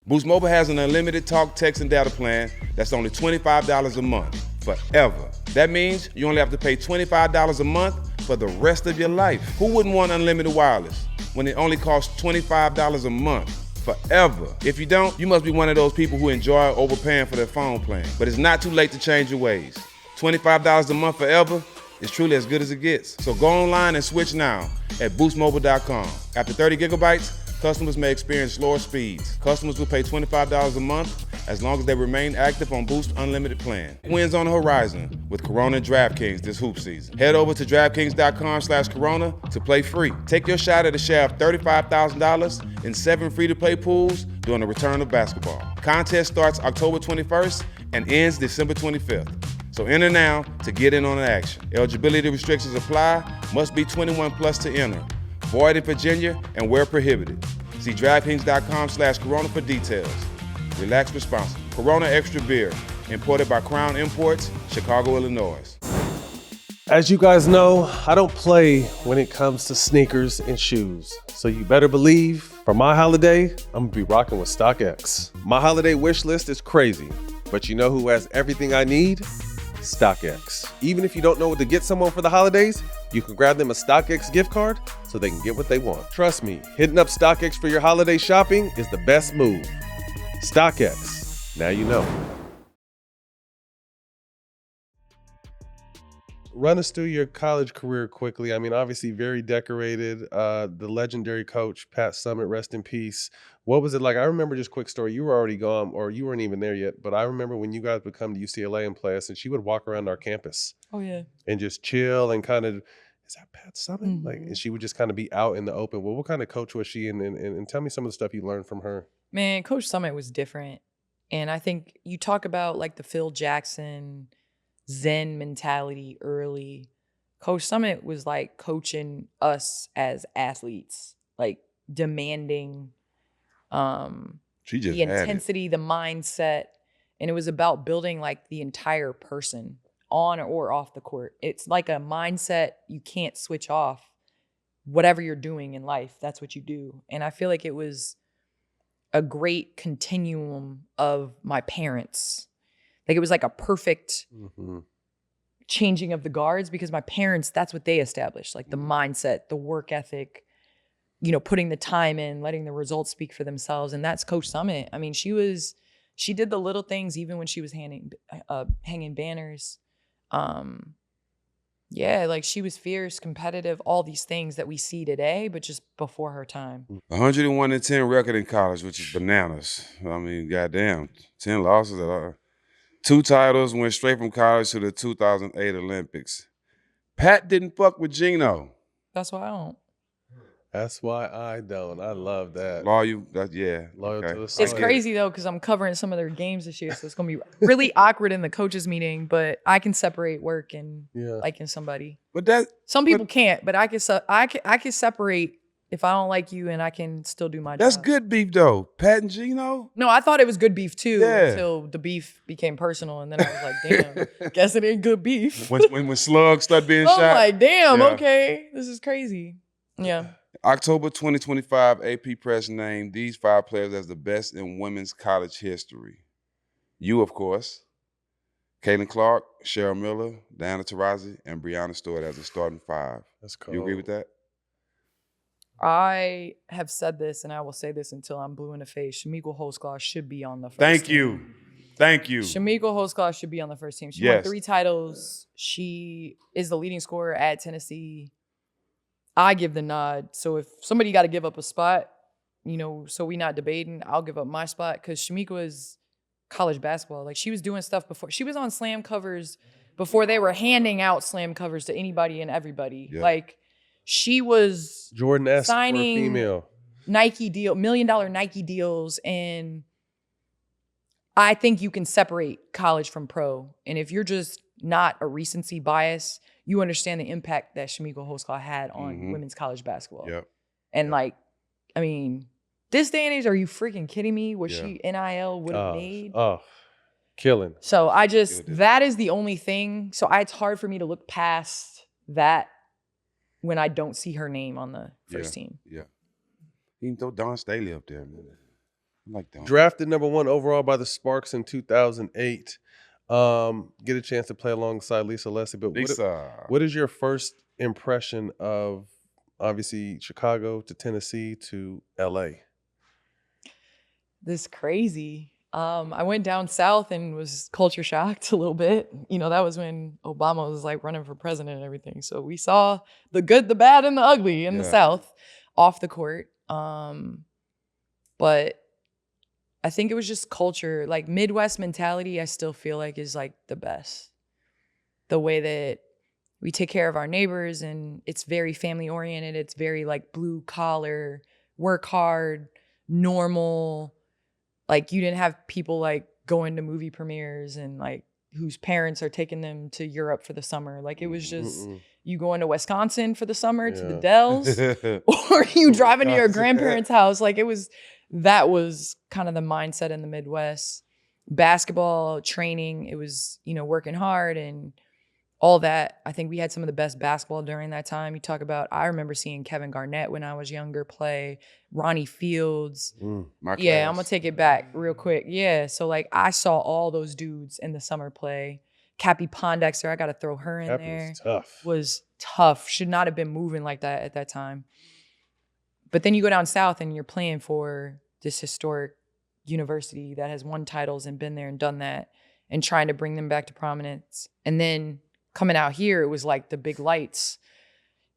Boost Mobile has an unlimited talk, text, and data plan that's only $25 a month, forever. That means you only have to pay $25 a month for the rest of your life. Who wouldn't want unlimited wireless when it only costs $25 a month, forever? If you don't, you must be one of those people who enjoy overpaying for their phone plan. But it's not too late to change your ways. $25 a month forever It's truly as good as it gets. So go online and switch now at boostmobile.com. After 30 gigabytes, customers may experience slower speeds. Customers will pay $25 a month as long as they remain active on Boost Unlimited plan. Wins on the horizon with Corona and DraftKings this hoop season. Head over to DraftKings.com/Corona to play free. Take your shot at a share of $35,000 in 7 free-to-play pools during the return of basketball. Contest starts October 21st and ends December 25th. So enter now to get in on the action. Eligibility restrictions apply. Must be 21 plus to enter. Void in Virginia and where prohibited. See DraftKings.com/Corona for details. Relax responsibly. Corona Extra Beer, imported by Crown Imports, Chicago, Illinois. As you guys know, I don't play when it comes to sneakers and shoes. So you better believe, for my holiday, I'm gonna be rocking with StockX. My holiday wish list is crazy, but you know who has everything I need? StockX. Even if you don't know what to get someone for the holidays, you can grab them a StockX gift card so they can get what they want. Trust me, hitting up StockX for your holiday shopping is the best move. StockX, now you know. Run us through your college career quickly. I mean, obviously very decorated. The legendary coach, Pat Summitt, rest in peace. What was it like? I remember, just quick story. You were already gone, or you weren't even there yet, but I remember when you guys would come to UCLA and play us, and she would walk around our campus. Oh, yeah. And just chill and kind of, is that Pat Summitt? Mm-hmm. Like, and she would just kind of be out in the open. Well, what kind of coach was she? And tell me some of the stuff you learned from her. Man, Coach Summitt was different. And I think you talk about like the Phil Jackson Zen mentality early. Coach Summitt was like coaching us as athletes, like demanding She just the intensity, the mindset. And it was about building like the entire person on or off the court. It's like a mindset you can't switch off. Whatever you're doing in life, that's what you do. And I feel like it was a great continuum of my parents. Like it was like a perfect changing of the guards, because my parents, that's what they established. Like the mindset, the work ethic, you know, putting the time in, letting the results speak for themselves. And that's Coach Summitt. I mean, she did the little things even when she was hanging banners. Yeah, like she was fierce, competitive, all these things that we see today, but just before her time. 101-10 record in college, which is bananas. I mean, goddamn, 10 losses. 2 titles, went straight from college to the 2008 Olympics. Pat didn't fuck with Gino. That's why I don't. That's why I don't. I love that. Loyal to the It's side. crazy though, because I'm covering some of their games this year, so it's gonna be really awkward in the coaches meeting. But I can separate work and liking somebody. But some people can't, but I can separate if I don't like you, and I can still do my job. that's good beef though. Pat and Gino. No, I thought it was good beef too until the beef became personal, and then I was like, damn, guess it ain't good beef. When slugs start being shot. I'm like, damn, okay, this is crazy. Yeah. October 2025, AP Press named these 5 players as the best in women's college history. You, of course, Caitlin Clark, Cheryl Miller, Diana Taurasi, and Breanna Stewart as the starting 5. That's cool. You agree with that? I have said this, and I will say this until I'm blue in the face. Chamique Holdsclaw should be on the first Thank team. you. Chamique Holdsclaw should be on the first team. She won 3 titles. She is the leading scorer at Tennessee. I give the nod. So if somebody got to give up a spot, you know, so we not debating, I'll give up my spot, because Chamique was college basketball. Like she was doing stuff before. She was on slam covers before they were handing out slam covers to anybody and everybody. Yeah. Like she was Jordan-esque signing for a female. Nike deal, $1 million Nike deals. And I think you can separate college from pro. And if you're just not a recency bias, you understand the impact that Chamique Holdsclaw had on women's college basketball. Yep. And like, I mean, this day and age, are you freaking kidding me? What she NIL would have made? Oh, killing. So that is the only thing. So it's hard for me to look past that when I don't see her name on the first team. Yeah. You can throw Dawn Staley up there, man. I like Dawn. Drafted number 1 overall by the Sparks in 2008. Get a chance to play alongside Lisa Leslie. But what is your first impression of, obviously, Chicago to Tennessee to LA? This crazy. I went down south and was culture shocked a little bit. You know, that was when Obama was like running for president and everything. So we saw the good, the bad, and the ugly in the South off the court. But I think it was just culture, like Midwest mentality, I still feel like is like the best. The way that we take care of our neighbors, and it's very family oriented. It's very like blue collar, work hard, normal. Like you didn't have people like going to movie premieres and like whose parents are taking them to Europe for the summer. Like it was just you going to Wisconsin for the summer to the Dells, or you driving to your grandparents' house. Like that was kind of the mindset in the Midwest. Basketball training, it was, you know, working hard and all that. I think we had some of the best basketball during that time. You talk about, I remember seeing Kevin Garnett when I was younger play, Ronnie Fields. I'm going to take it back real quick. Yeah. So like I saw all those dudes in the summer play. Cappy Pondexter, I got to throw her in there. Was tough. Should not have been moving like that at that time. But then you go down south and you're playing for this historic university that has won titles and been there and done that and trying to bring them back to prominence. And then coming out here, it was like the big lights.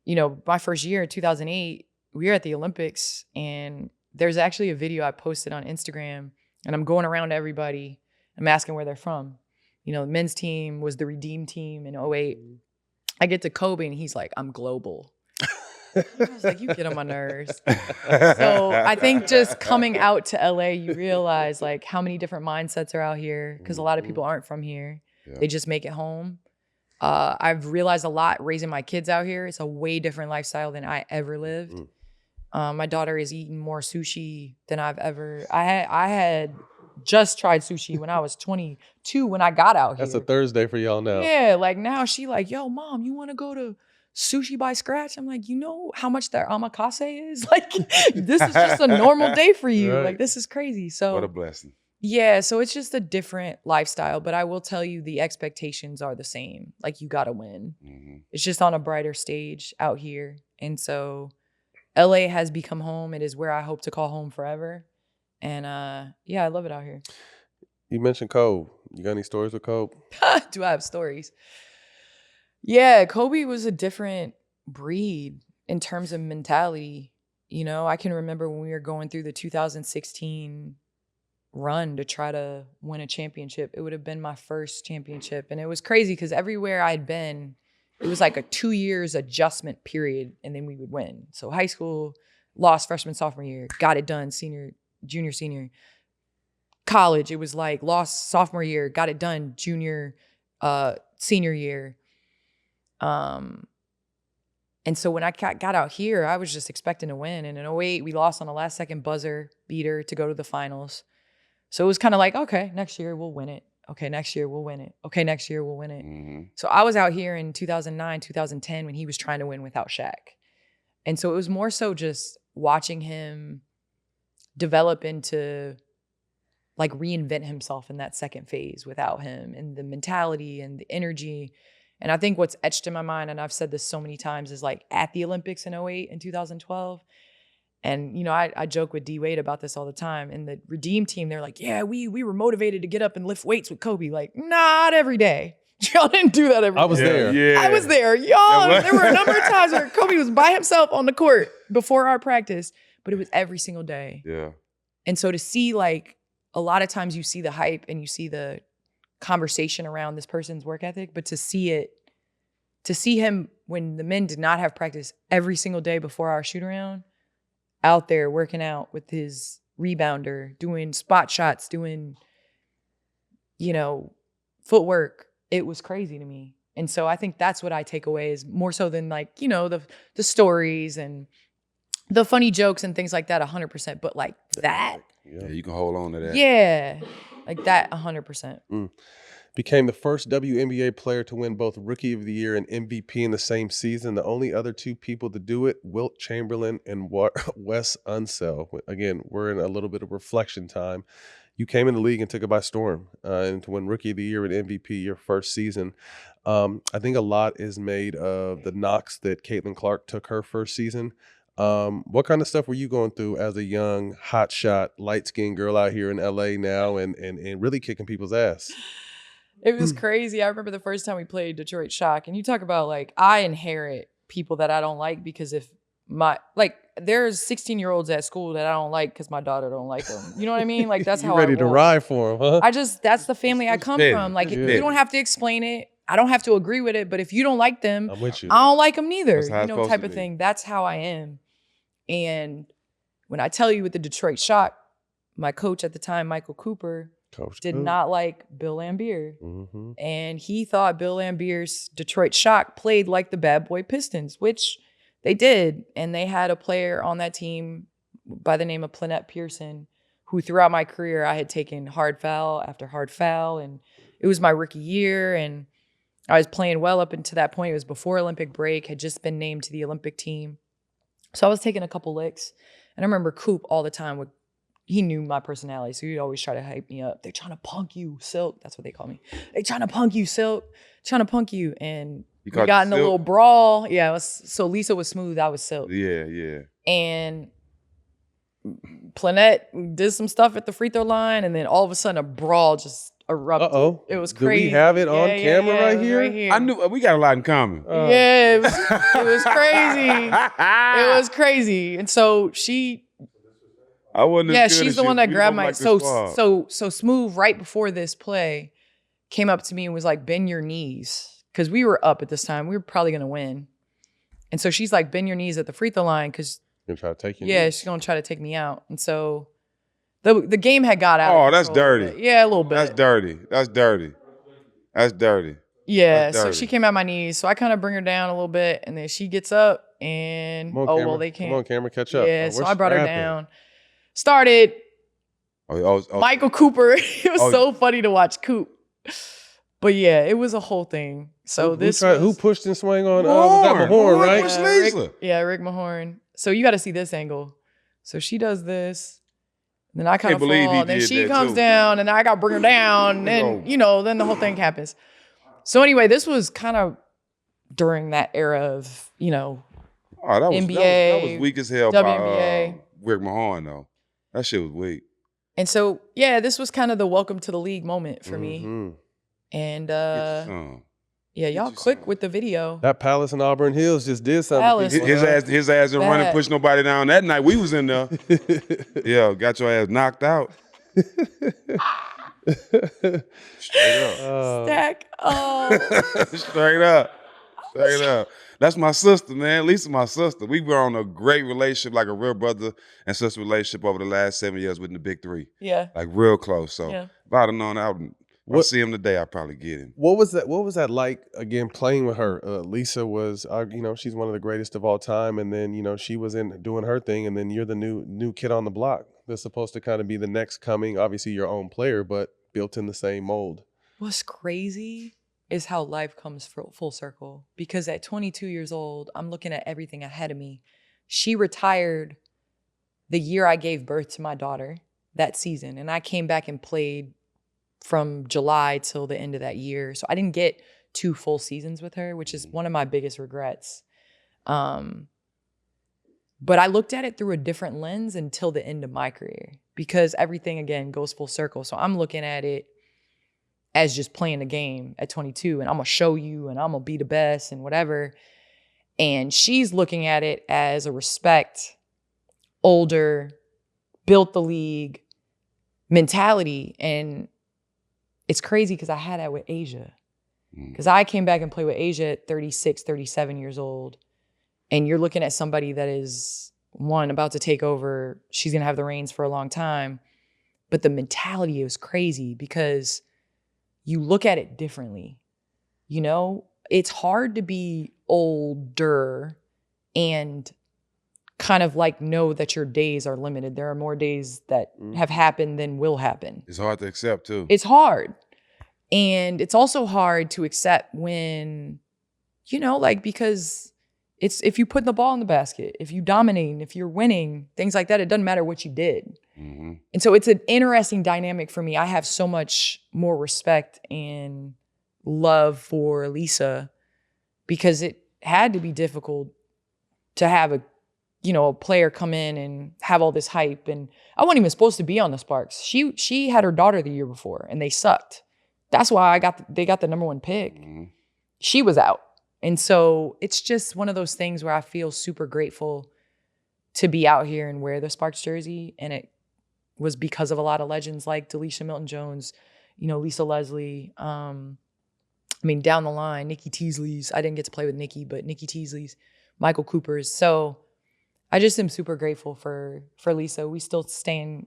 You know, my first year, 2008, we were at the Olympics, and there's actually a video I posted on Instagram, and I'm going around to everybody. I'm asking where they're from. You know, the men's team was the Redeem team in 08. I get to Kobe, and he's like, I'm global. I was like, you get on my nerves. So I think just coming out to LA, you realize like how many different mindsets are out here, because a lot of people aren't from here. They just make it home. I've realized a lot raising my kids out here. It's a way different lifestyle than I ever lived. My daughter is eating more sushi than I've ever. I had just tried sushi when I was 22 when I got out here. That's a Thursday for y'all now. Yeah, like now she like, yo, mom, you want to go to Sushi by Scratch? I'm like, you know how much that omakase is? Like, this is just a normal day for you. Right. Like, this is crazy. So what a blessing. Yeah, so it's just a different lifestyle, but I will tell you the expectations are the same. Like, you got to win. It's just on a brighter stage out here. And so LA has become home. It is where I hope to call home forever. And yeah, I love it out here. You mentioned Kobe. You got any stories with Kobe? Do I have stories? Yeah, Kobe was a different breed in terms of mentality. You know, I can remember when we were going through the 2016 run to try to win a championship. It would have been my first championship. And it was crazy because everywhere I'd been, it was like a 2 years adjustment period, and then we would win. So high school, lost freshman, sophomore year, got it done, junior, senior. College, it was like lost sophomore year, got it done, junior, senior year. And so when I got out here, I was just expecting to win. And in 08, we lost on a last second buzzer beater to go to the finals. So it was kind of like, okay, next year we'll win it. Okay, next year we'll win it. Okay, next year we'll win it. So I was out here in 2009, 2010 when he was trying to win without Shaq. And so it was more so just watching him develop into like reinvent himself in that second phase without him, and the mentality and the energy. And I think what's etched in my mind, and I've said this so many times, is like at the Olympics in 08 and 2012. And, you know, I joke with D Wade about this all the time. And the Redeem team, they're like, yeah, we were motivated to get up and lift weights with Kobe. Like, not every day. Y'all didn't do that every day. I was there. Yeah. I was there. Y'all, there were a number of times where Kobe was by himself on the court before our practice, but it was every single day. Yeah. And so to see, like, a lot of times you see the hype and you see the conversation around this person's work ethic, but to see him when the men did not have practice every single day before our shoot around, out there working out with his rebounder, doing spot shots, doing, you know, footwork, it was crazy to me. And so I think that's what I take away, is more so than like, you know, the stories and the funny jokes and things like that, 100%. But like that. Yeah, you can hold on to that. Yeah, like that 100%. Became the first WNBA player to win both Rookie of the Year and MVP in the same season. The only other two people to do it, Wilt Chamberlain and Wes Unseld. Again, we're in a little bit of reflection time. You came in the league and took it by storm, and to win Rookie of the Year and MVP your first season. I think a lot is made of the knocks that Caitlin Clark took her first season. What kind of stuff were you going through as a young, hotshot, light-skinned girl out here in LA now and really kicking people's ass? It was crazy. I remember the first time we played Detroit Shock, and you talk about like I inherit people that I don't like because if there's 16-year-olds at school that I don't like because my daughter don't like them. You know what I mean? Like that's how ready to ride for them, huh? that's the family I come from. Like if you don't have to explain it. I don't have to agree with it, but if you don't like them, I'm with you. I don't like them neither. That's how it's type of thing. That's how I am. And when I tell you with the Detroit Shock, my coach at the time, Michael Cooper, did not like Bill Laimbeer. Mm-hmm. And he thought Bill Laimbeer's Detroit Shock played like the Bad Boy Pistons, which they did. And they had a player on that team by the name of Plannette Pearson, who throughout my career, I had taken hard foul after hard foul. And it was my rookie year. And I was playing well up until that point. It was before Olympic break, had just been named to the Olympic team. So I was taking a couple licks. And I remember Coop all the time he knew my personality, so he'd always try to hype me up. They're trying to punk you, Silk. That's what they call me. They trying to punk you, Silk. Trying to punk you. And we got in a little brawl. Yeah, so Lisa was smooth. I was Silk. Yeah. And Plannette did some stuff at the free throw line, and then all of a sudden a brawl just erupted. Uh-oh. It was crazy. Do we have it on camera right here? I knew we got a lot in common. Yeah, it was crazy. It was crazy. And so I wasn't. Yeah, she's the one that grabbed my. So Smooth right before this play came up to me and was like, "Bend your knees," because we were up at this time. We were probably gonna win, and so she's like, "Bend your knees at the free throw line," because gonna try to take you. Yeah, she's gonna try to take me out, and so the game had got out. Oh, that's dirty. Yeah, a little bit. That's dirty. Yeah, so she came at my knees, so I kind of bring her down a little bit, and then she gets up, and they can't. Come on, camera, catch up. Yeah, so I brought her down. Started Michael Cooper. It was so funny to watch Coop. But yeah, it was a whole thing. So who pushed and swung on was that Mahorn, right? Rick Mahorn. So you got to see this angle. So she does this, and then I kind of fall, and then she comes down, and I got to bring her down, and then the whole thing happens. So anyway, this was kind of during that era of NBA. That was weak as hell WNBA. By Rick Mahorn though. That shit was weak. And so, yeah, this was kind of the welcome to the league moment for me. And y'all quick with the video. That Palace in Auburn Hills just did something. His ass didn't run and push nobody down that night. We was in there. Yeah, got your ass knocked out. Straight up. Stack up. Straight up. That's my sister, man. Lisa, my sister. We were on a great relationship, like a real brother and sister relationship over the last 7 years with the big three. Yeah. Like real close. So if I'd have known if I see him today, I'd probably get him. What was that like, again, playing with her? Lisa was, she's one of the greatest of all time. And then, she was in doing her thing. And then you're the new kid on the block that's supposed to kind of be the next coming, obviously your own player, but built in the same mold. What's crazy is how life comes full circle. Because at 22 years old, I'm looking at everything ahead of me. She retired the year I gave birth to my daughter that season. And I came back and played from July till the end of that year. So I didn't get 2 full seasons with her, which is one of my biggest regrets. But I looked at it through a different lens until the end of my career because everything, again, goes full circle. So I'm looking at it as just playing the game at 22 and I'm going to show you and I'm going to be the best and whatever. And she's looking at it as a respect, older, built the league mentality. And it's crazy because I had that with Asia. Because I came back and played with Asia at 36, 37 years old. And you're looking at somebody that is, one, about to take over. She's going to have the reins for a long time. But the mentality is crazy because you look at it differently. It's hard to be older and kind of like know that your days are limited. There are more days that have happened than will happen. It's hard to accept too. It's hard. And it's also hard to accept when, because it's if you put the ball in the basket, if you dominate, if you're winning, things like that, it doesn't matter what you did. Mm-hmm. And so it's an interesting dynamic for me. I have so much more respect and love for Lisa because it had to be difficult to have a a player come in and have all this hype. And I wasn't even supposed to be on the Sparks. She had her daughter the year before and they sucked. That's why they got the number 1 pick. Mm-hmm. She was out. And so it's just one of those things where I feel super grateful to be out here and wear the Sparks jersey. And it was because of a lot of legends like Delisha Milton-Jones, Lisa Leslie, down the line, Nikki Teasley's. I didn't get to play with Nikki, but Nikki Teasley's, Michael Cooper's. So I just am super grateful for Lisa. We still stay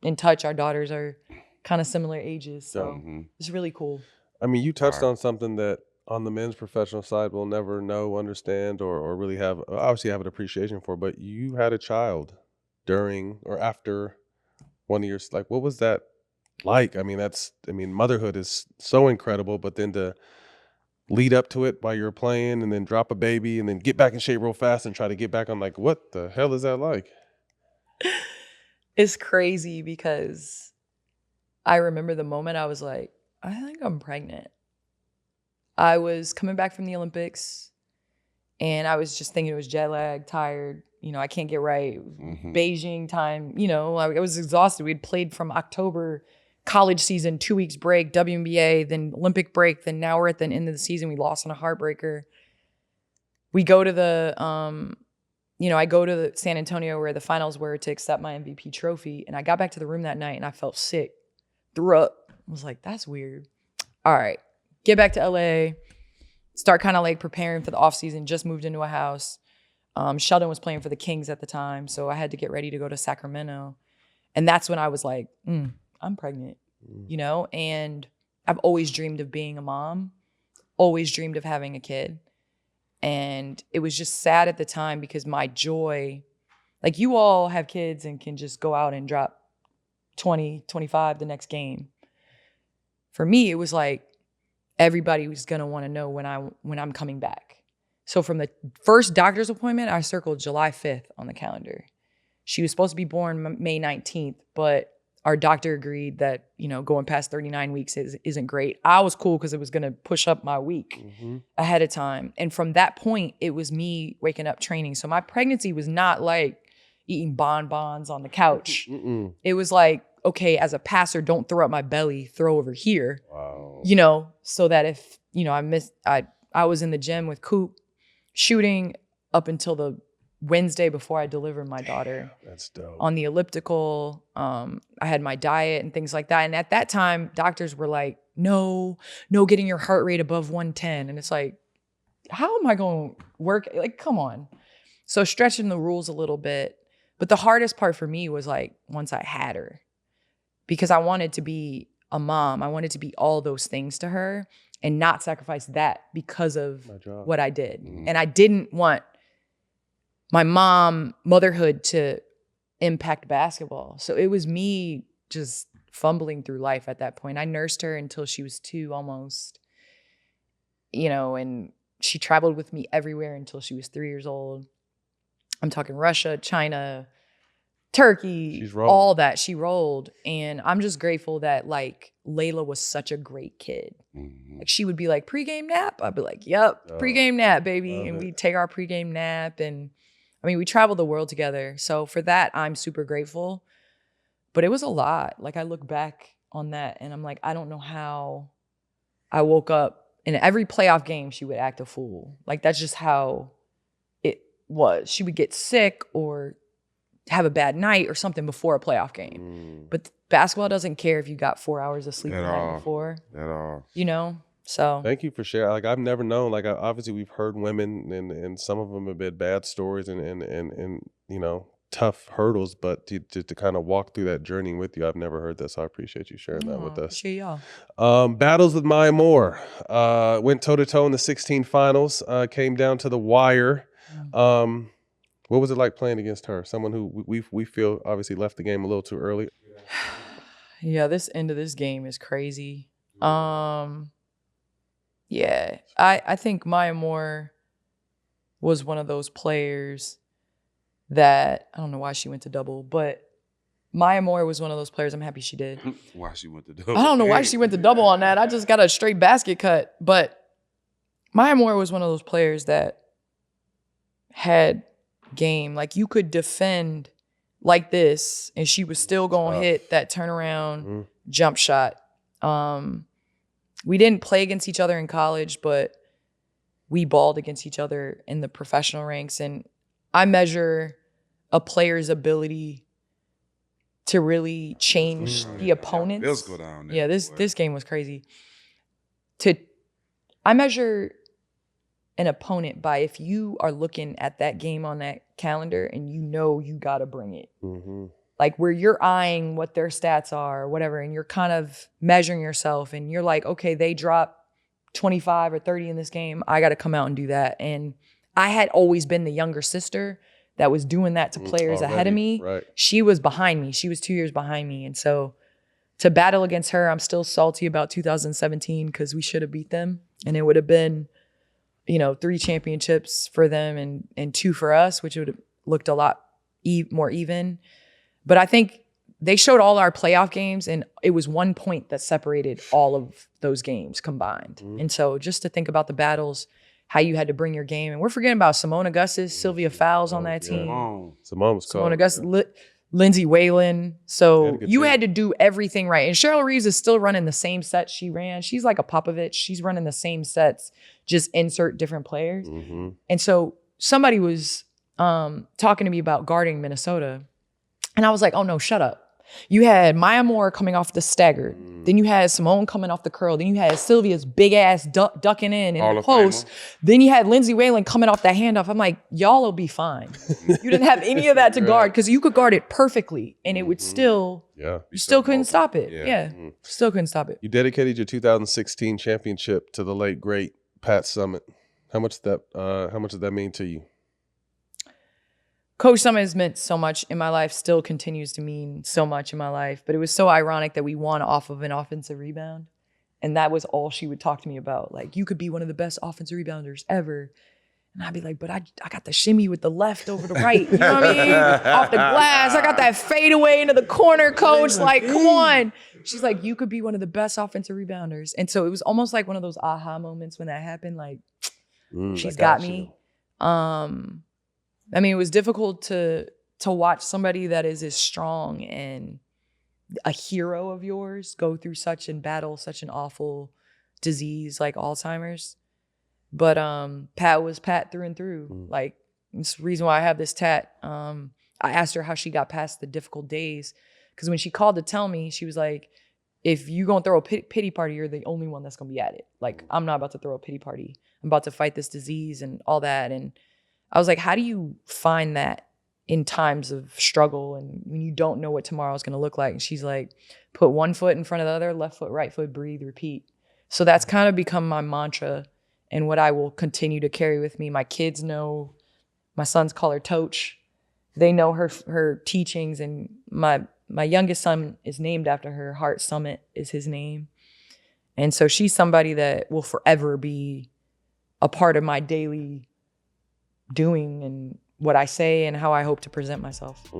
in touch. Our daughters are kind of similar ages. So it's really cool. I mean, you touched on something that on the men's professional side we'll never know, understand, or really obviously have an appreciation for. But you had a child during or after one of your, like, what was that like? I mean, motherhood is so incredible, but then to lead up to it while you're playing and then drop a baby and then get back in shape real fast and try to get back on, like, what the hell is that like? It's crazy because I remember the moment I was like, I think I'm pregnant. I was coming back from the Olympics and I was just thinking it was jet lag, tired. I can't get right. Beijing time, I was exhausted. We'd played from October, college season, 2 weeks break, WNBA, then Olympic break. Then now we're at the end of the season. We lost on a heartbreaker. We go to the, I go to the San Antonio where the finals were to accept my MVP trophy. And I got back to the room that night and I felt sick, threw up. I was like, that's weird. All right, get back to LA, start kind of like preparing for the off season, just moved into a house. Sheldon was playing for the Kings at the time. So I had to get ready to go to Sacramento. And that's when I was like, I'm pregnant, and I've always dreamed of being a mom, always dreamed of having a kid. And it was just sad at the time because my joy, like you all have kids and can just go out and drop 20, 25 the next game. For me, it was like everybody was going to want to know when I'm coming back. So from the first doctor's appointment, I circled July 5th on the calendar. She was supposed to be born May 19th, but our doctor agreed that, going past 39 weeks isn't great. I was cool because it was going to push up my week ahead of time. And from that point, it was me waking up training. So my pregnancy was not like eating bonbons on the couch. It was like, okay, as a passer, don't throw up my belly, throw over here. Wow. So that if, I was in the gym with Coop shooting up until the Wednesday before I delivered my daughter. That's dope. On the elliptical. I had my diet and things like that. And at that time, doctors were like, no getting your heart rate above 110. And it's like, how am I going to work? Like, come on. So stretching the rules a little bit. But the hardest part for me was like, once I had her, because I wanted to be a mom. I wanted to be all those things to her and not sacrifice that because of what I did. And I didn't want my motherhood to impact basketball. So it was me just fumbling through life at that point. I nursed her until she was 2 almost, and she traveled with me everywhere until she was 3 years old. I'm talking Russia, China, Turkey, all that. She rolled. And I'm just grateful that like Layla was such a great kid. Like she would be like, pregame nap? I'd be like, yep, pregame nap, baby. And we'd take our pregame nap. And we traveled the world together. So for that, I'm super grateful. But it was a lot. Like I look back on that and I'm like, I don't know how I woke up. In every playoff game, she would act a fool. Like that's just how it was. She would get sick or have a bad night or something before a playoff game. But basketball doesn't care if you got 4 hours of sleep the night before. At all. So thank you for sharing. Like I've never known. Like obviously we've heard women and some of them have been bad stories and tough hurdles, but to kind of walk through that journey with you, I've never heard that. So I appreciate you sharing that with us. Appreciate y'all. Battles with Maya Moore. Went toe to toe in the 16 finals. Came down to the wire. What was it like playing against her? Someone who we feel obviously left the game a little too early. Yeah, this end of this game is crazy. Yeah, I think Maya Moore was one of those players that, I don't know why she went to double, but Maya Moore was one of those players, I'm happy she did. Why she went to double? I don't know why she went to double on that. I just got a straight basket cut. But Maya Moore was one of those players that had game. Like, you could defend like this, and she was still going to hit that turnaround jump shot. We didn't play against each other in college, but we balled against each other in the professional ranks. And I measure a player's ability to really change the opponents. Bills go down there, yeah, this game was crazy. I measure an opponent by if you are looking at that game on that calendar and you know you got to bring it. Like, where you're eyeing what their stats are or whatever, and you're kind of measuring yourself, and you're like, okay, they drop 25 or 30 in this game. I got to come out and do that. And I had always been the younger sister that was doing that to players ahead of me. Right. She was behind me. She was 2 years behind me. And so to battle against her, I'm still salty about 2017 because we should have beat them. And it would have been, 3 championships for them and 2 for us, which would have looked a lot more even. But I think they showed all our playoff games, and it was 1 point that separated all of those games combined. And so just to think about the battles, how you had to bring your game. And we're forgetting about Simone Augustus, Sylvia Fowles on that team. Simone was Simone Augustus, Lindsay Whalen. So you had to do everything right. And Cheryl Reese is still running the same sets she ran. She's like a Popovich. She's running the same sets, just insert different players. And so somebody was talking to me about guarding Minnesota. And I was like, oh no, shut up. You had Maya Moore coming off the stagger. Then you had Simone coming off the curl. Then you had Sylvia's big ass ducking in the post. Then you had Lindsay Whalen coming off that handoff. I'm like, y'all will be fine. You didn't have any of that to guard because you could guard it perfectly and it would still, you still couldn't stop it. Still couldn't stop it. You dedicated your 2016 championship to the late, great Pat Summitt. How much did that mean to you? Coach Summitt has meant so much in my life, still continues to mean so much in my life. But it was so ironic that we won off of an offensive rebound. And that was all she would talk to me about. Like, you could be one of the best offensive rebounders ever. And I'd be like, but I got the shimmy with the left over the right. You know what I mean? Off the glass. I got that fadeaway into the corner, coach. Like, come on. She's like, you could be one of the best offensive rebounders. And so it was almost like one of those aha moments when that happened. Like, she's got me. I mean, it was difficult to watch somebody that is as strong and a hero of yours go through such and battle such an awful disease like Alzheimer's. But Pat was Pat through and through. Like, it's the reason why I have this tat. I asked her how she got past the difficult days. Because when she called to tell me, she was like, if you gonna throw a pity party, you're the only one that's gonna be at it. Like, I'm not about to throw a pity party. I'm about to fight this disease and all that. And I was like, how do you find that in times of struggle and when you don't know what tomorrow is going to look like? And she's like, put one foot in front of the other, left foot, right foot, breathe, repeat. So that's kind of become my mantra and what I will continue to carry with me. My kids know, my sons call her Toach. They know her teachings, and my youngest son is named after her. Hart Summitt is his name. And so she's somebody that will forever be a part of my daily doing and what I say and how I hope to present myself.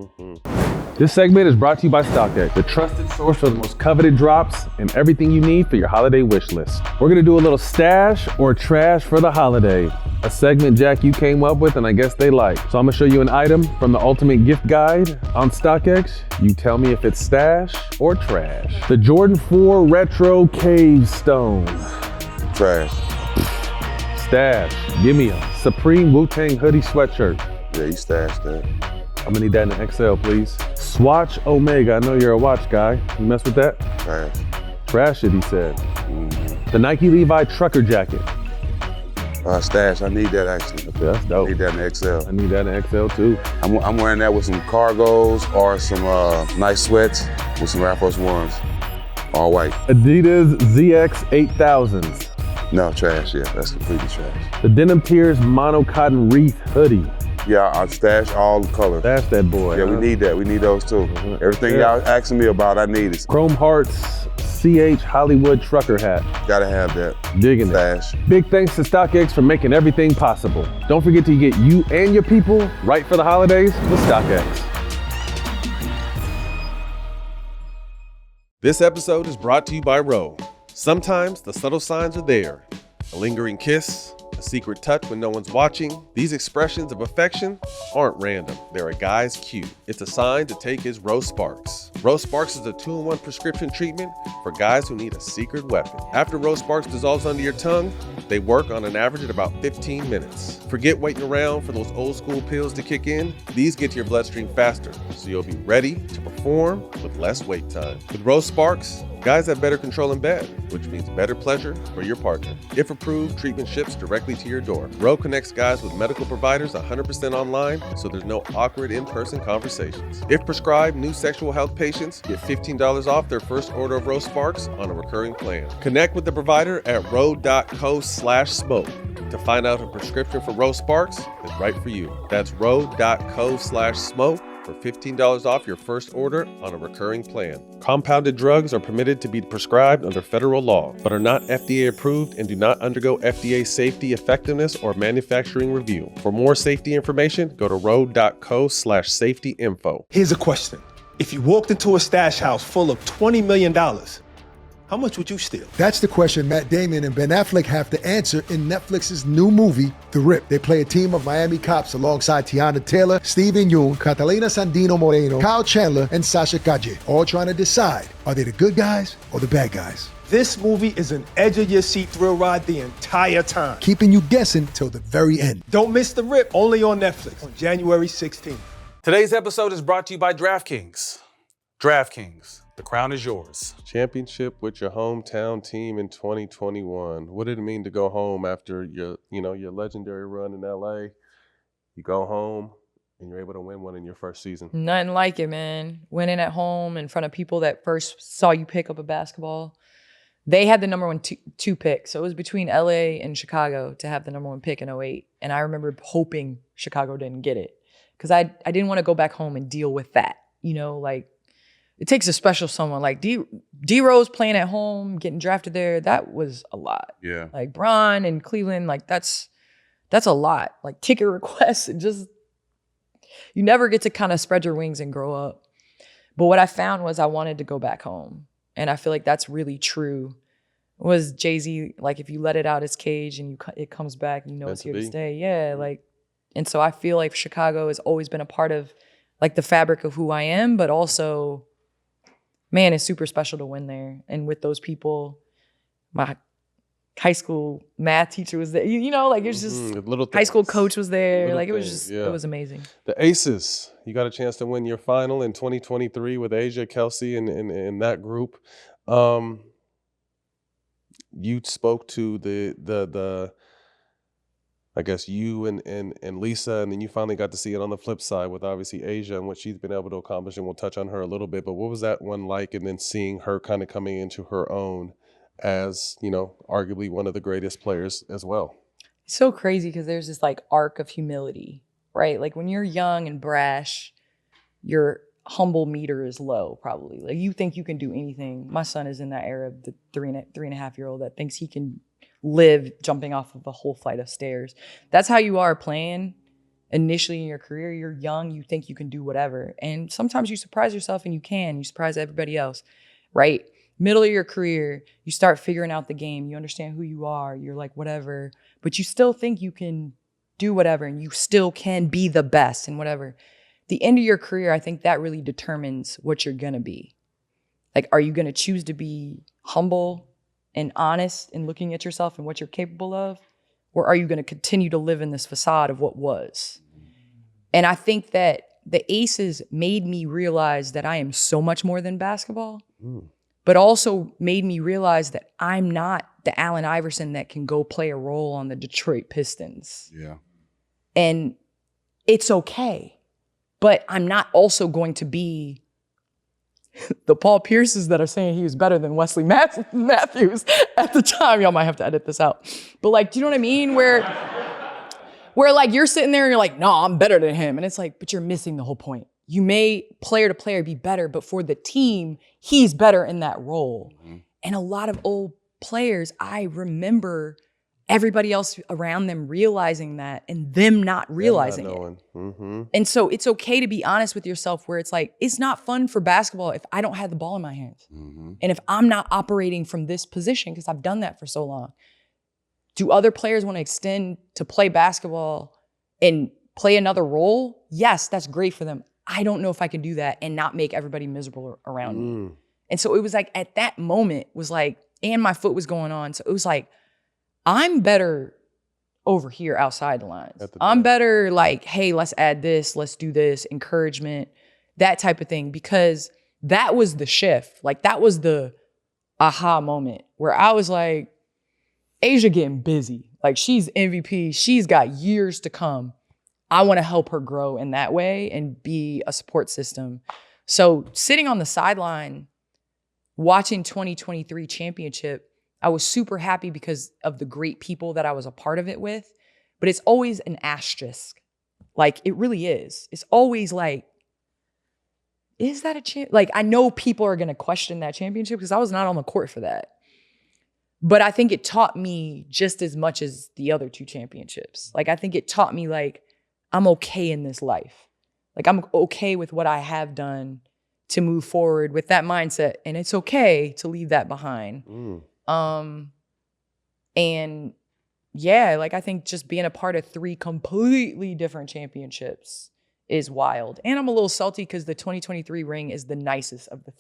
This segment is brought to you by StockX, the trusted source for the most coveted drops and everything you need for your holiday wish list. We're gonna do a little stash or trash for the holiday. A segment, Jack, you came up with and I guess they like. So I'm gonna show you an item from the Ultimate Gift Guide on StockX. You tell me if it's stash or trash. The Jordan 4 Retro Cave Stone. Trash. Stash. Give me a Supreme Wu-Tang hoodie sweatshirt. Yeah, you stashed that. I'm gonna need that in the XL, please. Swatch Omega. I know you're a watch guy. You mess with that? Trash. Trash it, he said. The Nike Levi trucker jacket. Stash. I need that actually. Okay, that's dope. I need that in the XL. I need that in XL too. I'm wearing that with some cargos or some nice sweats with some Air Force Ones. All white. Adidas ZX 8000s. No, trash, yeah, that's completely trash. The Denim Tears Mono Cotton Wreath hoodie. Yeah, I stash all the colors. That's that boy. Yeah, we need that. We need those too. Everything y'all asking me about, I need it. Chrome Hearts CH Hollywood trucker hat. Gotta have that. Digging stash. Big thanks to StockX for making everything possible. Don't forget to get you and your people right for the holidays with StockX. This episode is brought to you by Roe. Sometimes the subtle signs are there. A lingering kiss, a secret touch when no one's watching. These expressions of affection aren't random. They're a guy's cue. It's a sign to take his Rose Sparks. Rose Sparks is a 2-in-1 prescription treatment for guys who need a secret weapon. After Rose Sparks dissolves under your tongue, they work on an average at about 15 minutes. Forget waiting around for those old school pills to kick in. These get to your bloodstream faster, so you'll be ready to perform with less wait time. With Rose Sparks, guys have better control in bed, which means better pleasure for your partner. If approved, treatment ships directly to your door. Ro connects guys with medical providers 100% online, so there's no awkward in-person conversations. If prescribed, new sexual health patients get $15 off their first order of Rose Sparks on a recurring plan. Connect with the provider at ro.co/smoke to find out if a prescription for Rose Sparks is right for you. That's ro.co/smoke for $15 off your first order on a recurring plan. Compounded drugs are permitted to be prescribed under federal law, but are not FDA approved and do not undergo FDA safety, effectiveness, or manufacturing review. For more safety information, go to ro.co/safety info. Here's a question. If you walked into a stash house full of $20 million, how much would you steal? That's the question Matt Damon and Ben Affleck have to answer in Netflix's new movie, The Rip. They play a team of Miami cops alongside Tiana Taylor, Steven Yeun, Catalina Sandino Moreno, Kyle Chandler, and Sasha Calle, all trying to decide, are they the good guys or the bad guys? This movie is an edge-of-your-seat thrill ride the entire time, keeping you guessing till the very end. Don't miss The Rip, only on Netflix on January 16th. Today's episode is brought to you by DraftKings. DraftKings, the crown is yours. Championship with your hometown team in 2021. What did it mean to go home after your legendary run in LA? You go home and you're able to win one in your first season. Nothing like it, man. Winning at home in front of people that first saw you pick up a basketball. They had the number one two pick. So it was between LA and Chicago to have the number one pick in 2008. And I remember hoping Chicago didn't get it because I didn't want to go back home and deal with that. It takes a special someone like D-Rose playing at home, getting drafted there. That was a lot. Yeah. Like Bron and Cleveland, that's a lot. Like ticket requests and just, you never get to kind of spread your wings and grow up. But what I found was I wanted to go back home. And I feel like that's really true. Was Jay-Z, like if you let it out its cage and it comes back, it's here to stay. Yeah, and so I feel like Chicago has always been a part of like the fabric of who I am, but also, man, it's super special to win there. And with those people, my high school math teacher was there. It was just high school coach was there. It was just, it was amazing. The Aces, you got a chance to win your final in 2023 with Asia, Kelsey, and that group. You spoke to the I guess you and Lisa, and then you finally got to see it on the flip side with obviously Asia and what she's been able to accomplish, and we'll touch on her a little bit. But what was that one like? And then seeing her kind of coming into her own as, arguably one of the greatest players as well. It's so crazy because there's this like arc of humility, right? Like when you're young and brash, your humble meter is low probably. Like you think you can do anything. My son is in that era of the three and a half year old that thinks he can live jumping off of a whole flight of stairs. That's how you are playing initially in your career. You're young, you think you can do whatever. And sometimes you surprise yourself and you surprise everybody else, right? Middle of your career, you start figuring out the game. You understand who you are. You're like, whatever. But you still think you can do whatever and you still can be the best and whatever. The end of your career, I think that really determines what you're going to be. Like, are you going to choose to be humble and honest in looking at yourself and what you're capable of? Or are you going to continue to live in this facade of what was? And I think that the Aces made me realize that I am so much more than basketball, but also made me realize that I'm not the Allen Iverson that can go play a role on the Detroit Pistons. Yeah. And it's okay, but I'm not also going to be the Paul Pierces that are saying he was better than Wesley Matthews at the time. Y'all might have to edit this out. But like, do you know what I mean? Where like you're sitting there and you're like, no, I'm better than him. And it's like, but you're missing the whole point. You may player to player be better, but for the team, he's better in that role. Mm-hmm. And a lot of old players, I remember everybody else around them realizing that and them not realizing it. Mm-hmm. And so it's okay to be honest with yourself where it's like, it's not fun for basketball if I don't have the ball in my hands. Mm-hmm. And if I'm not operating from this position, because I've done that for so long. Do other players want to extend to play basketball and play another role? Yes, that's great for them. I don't know if I can do that and not make everybody miserable around me. And so it was like at that moment was like, and my foot was going on. So it was like, I'm better over here outside the lines. I'm better like, hey, let's add this, let's do this, encouragement, that type of thing. Because that was the shift. Like that was the aha moment where I was like, Asia getting busy. Like she's MVP. She's got years to come. I want to help her grow in that way and be a support system. So sitting on the sideline, watching 2023 championship, I was super happy because of the great people that I was a part of it with, but it's always an asterisk. Like it really is. It's always like, is that a champ? Like I know people are going to question that championship because I was not on the court for that. But I think it taught me just as much as the other 2 championships. Like I think it taught me like, I'm okay in this life. Like I'm okay with what I have done to move forward with that mindset. And it's okay to leave that behind. And yeah, like I think just being a part of 3 completely different championships is wild. And I'm a little salty because the 2023 ring is the nicest of the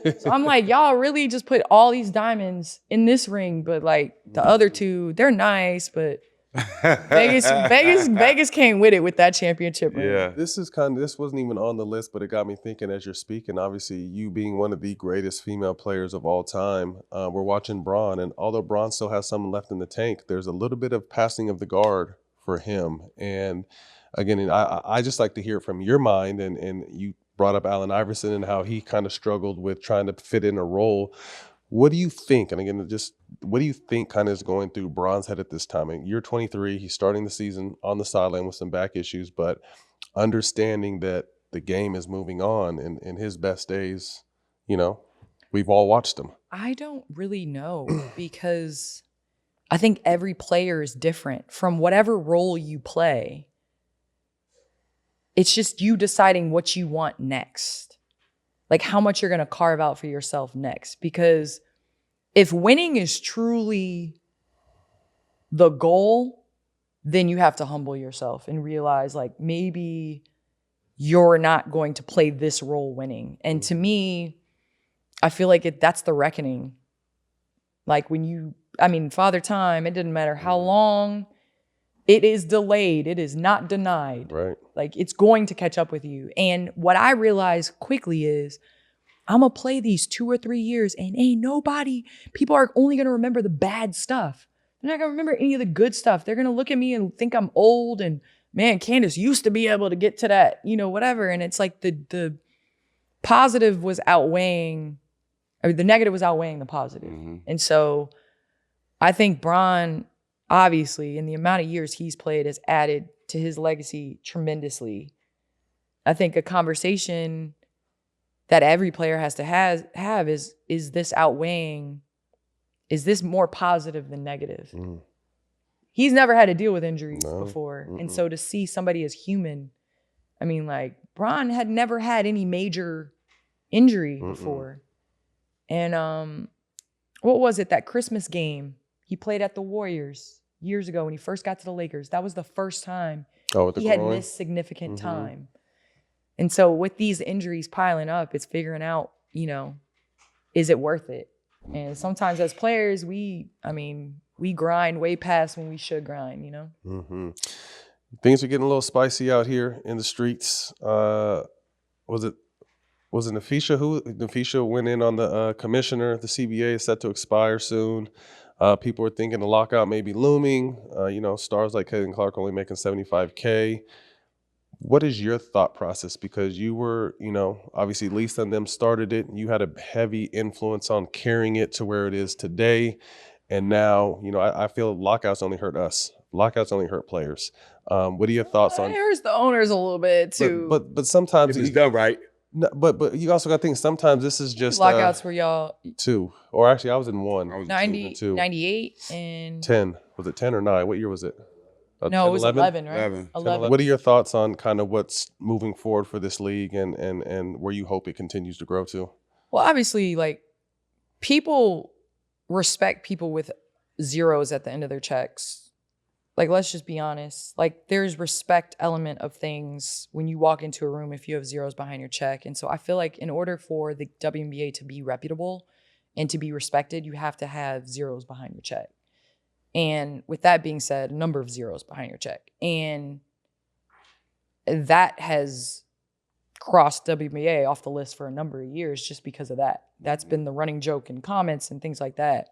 3. So I'm like, y'all really just put all these diamonds in this ring, but like the other 2, they're nice, but Vegas came with it with that championship ring. Yeah. This wasn't even on the list, but it got me thinking as you're speaking. Obviously, you being one of the greatest female players of all time, we're watching Braun, and although Braun still has some left in the tank, there's a little bit of passing of the guard for him. And again, I just like to hear it from your mind, and you brought up Allen Iverson and how he kind of struggled with trying to fit in a role. What do you think? And again, just what do you think kind of is going through Braun's head at this time? And you're 23. He's starting the season on the sideline with some back issues, but understanding that the game is moving on and in his best days, you know, we've all watched him. I don't really know because I think every player is different from whatever role you play. It's just you deciding what you want next. Like how much you're going to carve out for yourself next. Because if winning is truly the goal, then you have to humble yourself and realize like maybe you're not going to play this role winning. And to me, I feel like that's the reckoning. Like Father Time, it didn't matter how long, it is delayed. It is not denied. Right. Like it's going to catch up with you. And what I realized quickly is I'm going to play these 2 or 3 years and people are only going to remember the bad stuff. They're not going to remember any of the good stuff. They're going to look at me and think I'm old and man, Candace used to be able to get to that, whatever. And it's like the positive was outweighing, the negative was outweighing the positive. Mm-hmm. And so I think Bron, obviously, in the amount of years he's played, has added to his legacy tremendously. I think a conversation that every player has to have is this outweighing, is this more positive than negative? Mm. He's never had to deal with injuries before. Mm-mm. And so to see somebody as human, Bron had never had any major injury before. And what was it, that Christmas game? He played at the Warriors years ago when he first got to the Lakers. That was the first time he had missed significant time. And so with these injuries piling up, it's figuring out, is it worth it? And sometimes as players, we grind way past when we should grind, Mm-hmm. Things are getting a little spicy out here in the streets. Was it Nafisha? Nafisha went in on the commissioner. The CBA is set to expire soon. People are thinking the lockout may be looming. Stars like Caitlin Clark only making $75K. What is your thought process? Because you were, obviously Lisa and them started it. You had a heavy influence on carrying it to where it is today. And now, I feel lockouts only hurt us. Lockouts only hurt players. What are your thoughts on? It hurts the owners a little bit too. But sometimes it's done right. No, but you also got to think sometimes this is just lockouts were y'all 2, or actually I was in 1. I was 2. 98 and 10. Was it 10 or 9? What year was it? No, 10, it was 11, right? 11. What are your thoughts on kind of what's moving forward for this league and where you hope it continues to grow to? Well, obviously, people respect people with zeros at the end of their checks. Like, let's just be honest. Like, there's respect element of things when you walk into a room if you have zeros behind your check. And so I feel like in order for the WNBA to be reputable and to be respected, you have to have zeros behind your check. And with that being said, a number of zeros behind your check. And that has crossed WNBA off the list for a number of years just because of that. That's been the running joke in comments and things like that.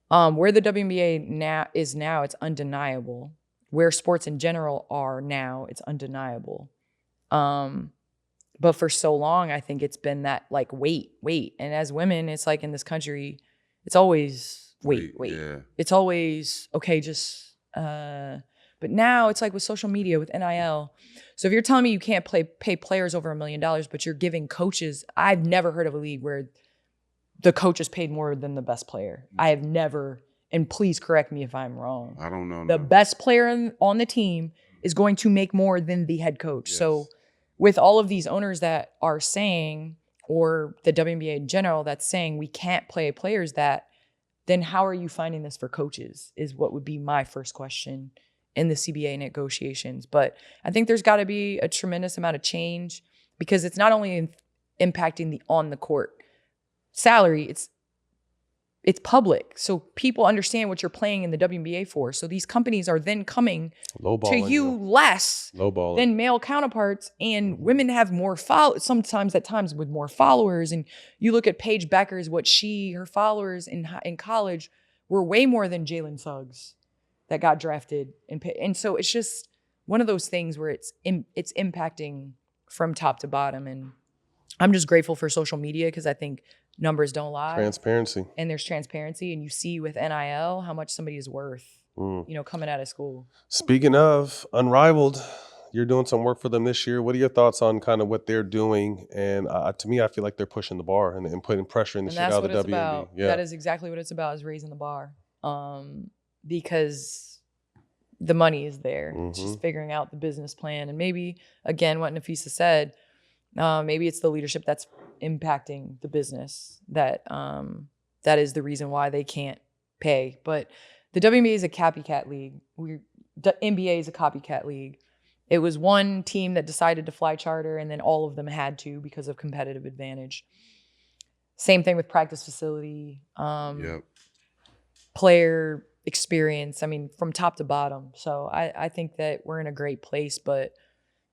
Where the WNBA now, it's undeniable. Where sports in general are now, it's undeniable. But for so long, I think it's been that like, wait. And as women, it's like in this country, it's always wait. Yeah. It's always, okay, just, but now it's like with social media, with NIL. So if you're telling me you can't pay players over $1 million, but you're giving coaches, I've never heard of a league where the coach is paid more than the best player. I have never, and please correct me if I'm wrong. I don't know. The best player on the team is going to make more than the head coach. Yes. So with all of these owners that are saying, or the WNBA in general that's saying we can't play players that, then how are you finding this for coaches is what would be my first question in the CBA negotiations. But I think there's got to be a tremendous amount of change because it's not only impacting the on the court salary, it's public. So people understand what you're playing in the WNBA for. So these companies are then coming to you less than male counterparts, and women have more sometimes at times with more followers. And you look at Paige Bueckers, her followers in college were way more than Jalen Suggs that got drafted. And so it's just one of those things where it's impacting from top to bottom. And I'm just grateful for social media because I think numbers don't lie. Transparency. And there's transparency, and you see with NIL how much somebody is worth, coming out of school. Speaking of Unrivaled, you're doing some work for them this year. What are your thoughts on kind of what they're doing? And to me, I feel like they're pushing the bar and putting pressure in the shit out of the WNBA. About. Yeah. That is exactly what it's about, is raising the bar. Because the money is there. It's just figuring out the business plan. And maybe, again, what Nafisa said, maybe it's the leadership that's impacting the business that is the reason why they can't pay. But the WNBA is a copycat league. The NBA is a copycat league. It was one team that decided to fly charter, and then all of them had to because of competitive advantage. Same thing with practice facility, player experience. I mean, from top to bottom. So I think that we're in a great place, but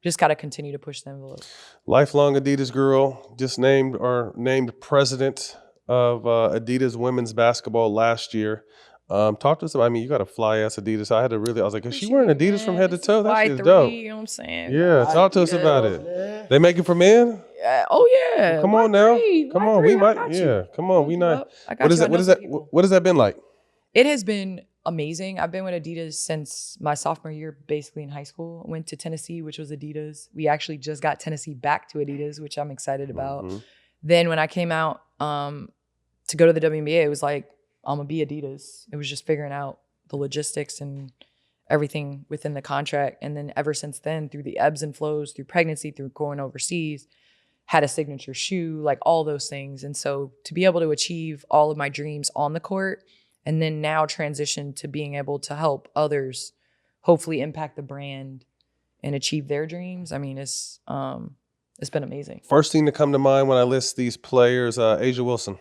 just got to continue to push the envelope. Lifelong Adidas girl, just named president of Adidas women's basketball last year. Talk to us about, you got a fly ass Adidas. I was like, is she wearing Adidas from head to toe? That shit is dope. You know what I'm saying? Yeah, talk to us about it. They make it for men? Oh yeah. Come on now. Come on, we might. Yeah, come on, we not. What is that been like? It has been amazing. I've been with Adidas since my sophomore year, basically in high school. I went to Tennessee, which was Adidas. We actually just got Tennessee back to Adidas, which I'm excited about. Then when I came out to go to the WNBA, it was like, I'm going to be Adidas. It was just figuring out the logistics and everything within the contract. And then ever since then, through the ebbs and flows, through pregnancy, through going overseas, had a signature shoe, like all those things. And so to be able to achieve all of my dreams on the court, and then now transition to being able to help others hopefully impact the brand and achieve their dreams. It's been amazing. First thing to come to mind when I list these players, A'ja Wilson.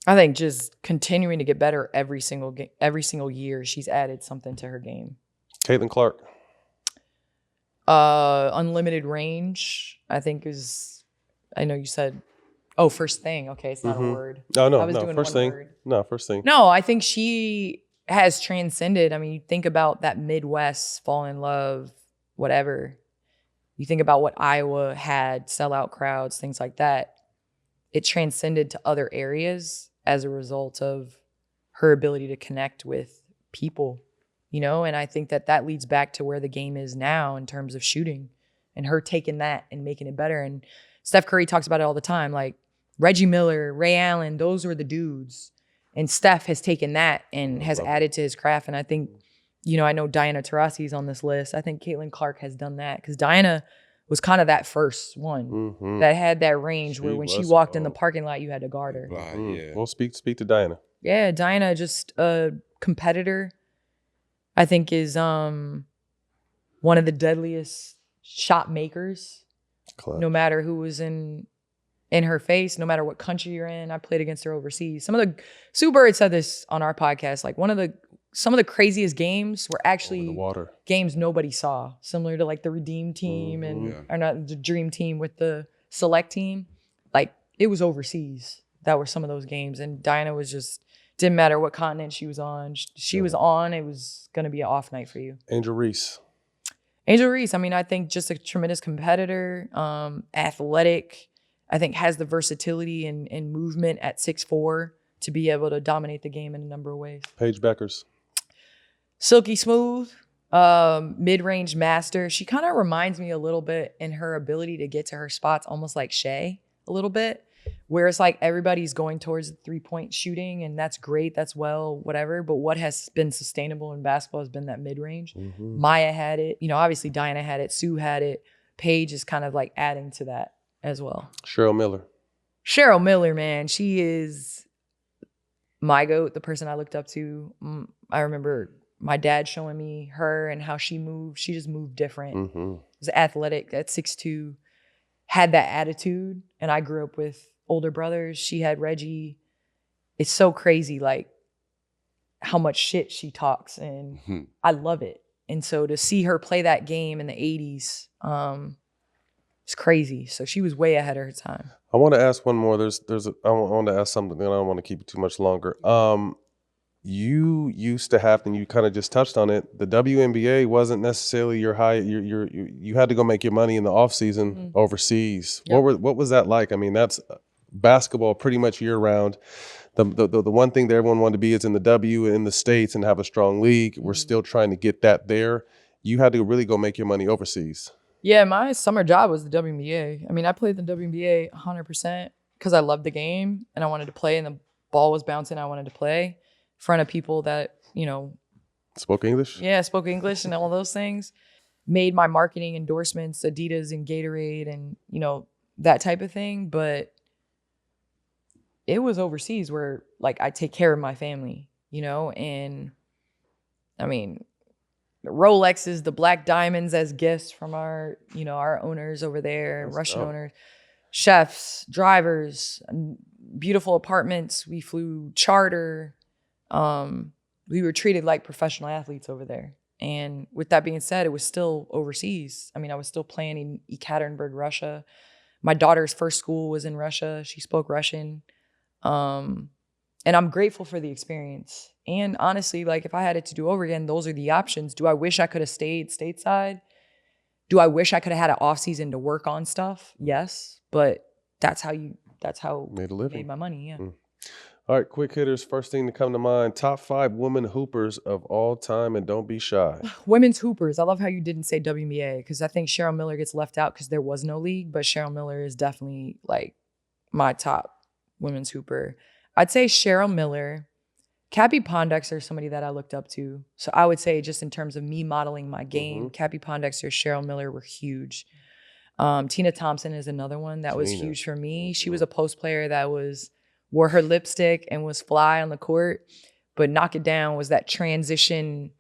I think just continuing to get better every single year. She's added something to her game. Caitlin Clark. Unlimited range, I think I know you said, first thing. Okay, it's not a word. No, first thing. Word. No, first thing. No, I think she has transcended. You think about that Midwest, fall in love, whatever. You think about what Iowa had, sellout crowds, things like that. It transcended to other areas as a result of her ability to connect with people, and I think that leads back to where the game is now in terms of shooting and her taking that and making it better. And Steph Curry talks about it all the time, like Reggie Miller, Ray Allen, those were the dudes. And Steph has taken that and has added to his craft. And I think, I know Diana Taurasi is on this list. I think Caitlin Clark has done that because Diana was kind of that first one that had that range where when she walked in the parking lot, you had to guard her. Well, speak to Diana. Yeah, Diana, just a competitor, I think is one of the deadliest shot makers. Clutch. No matter who was in her face, no matter what country you're in. I played against her overseas. Some of the Sue Bird said this on our podcast. Like some of the craziest games were actually the water. Games nobody saw, similar to like the Redeem team or not the Dream team with the Select team. Like it was overseas. That were some of those games. And Diana was just, didn't matter what continent she was on. She was on, it was going to be an off night for you. Angel Reese. Angel Reese, I mean, I think just a tremendous competitor, athletic, I think has the versatility and movement at 6'4" to be able to dominate the game in a number of ways. Paige Bueckers. Silky smooth, mid-range master. She kind of reminds me a little bit in her ability to get to her spots, almost like Shea a little bit, where it's like everybody's going towards the three-point shooting, and that's great, that's well, whatever. But what has been sustainable in basketball has been that mid-range. Maya had it. You know, obviously Diana had it. Sue had it. Paige is kind of like adding to that as well. Cheryl Miller. Cheryl Miller, man. She is my GOAT, the person I looked up to. I remember my dad showing me her and how she moved. She just moved different. Was athletic at 6'2", had that attitude. And I grew up with older brothers. She had Reggie. It's so crazy, like how much shit she talks, and I love it. And so to see her play that game in the 80s, it's crazy. So she was way ahead of her time. I want to ask one more. I want to ask something, and I don't want to keep it too much longer. You used to have, and you kind of just touched on it, the WNBA wasn't necessarily your high. You had to go make your money in the off season overseas. Yep. What was that like? I mean, that's basketball pretty much year round. The one thing that everyone wanted to be is in the W in the States and have a strong league. We're still trying to get that there. You had to really go make your money overseas. Yeah, my summer job was the WNBA. I mean, I played the WNBA 100% because I loved the game and I wanted to play, and the ball was bouncing. I wanted to play in front of people that, you know. Spoke English? Yeah, spoke English and all those things. Made my marketing endorsements, Adidas and Gatorade and, you know, that type of thing. But it was overseas where, like, I take care of my family, you know. And, I mean, the Rolexes, the black diamonds as gifts from our, you know, our owners over there, That's Russian dope. owners, chefs, drivers, beautiful apartments. We flew charter. We were treated like professional athletes over there. And with that being said, it was still overseas. I mean, I was still playing in Ekaterinburg, Russia. My daughter's first school was in Russia. She spoke Russian. And I'm grateful for the experience. And honestly, like, if I had it to do over again, those are the options. Do I wish I could have stayed stateside? Do I wish I could have had an off season to work on stuff? Yes. But that's how Made a living. made my money. Yeah. All right, quick hitters. First thing to come to mind, top 5 women hoopers of all time, and don't be shy. Women's hoopers. I love how you didn't say WNBA, because I think Cheryl Miller gets left out because there was no league, but Cheryl Miller is definitely like my top women's hooper. I'd say Cheryl Miller. Cappie Pondexter is somebody that I looked up to. So I would say, just in terms of me modeling my game, Cappie Pondexter, Cheryl Miller were huge. Tina Thompson is another one that was huge for me. She was a post player that wore her lipstick and was fly on the court, but Knock It Down was that transition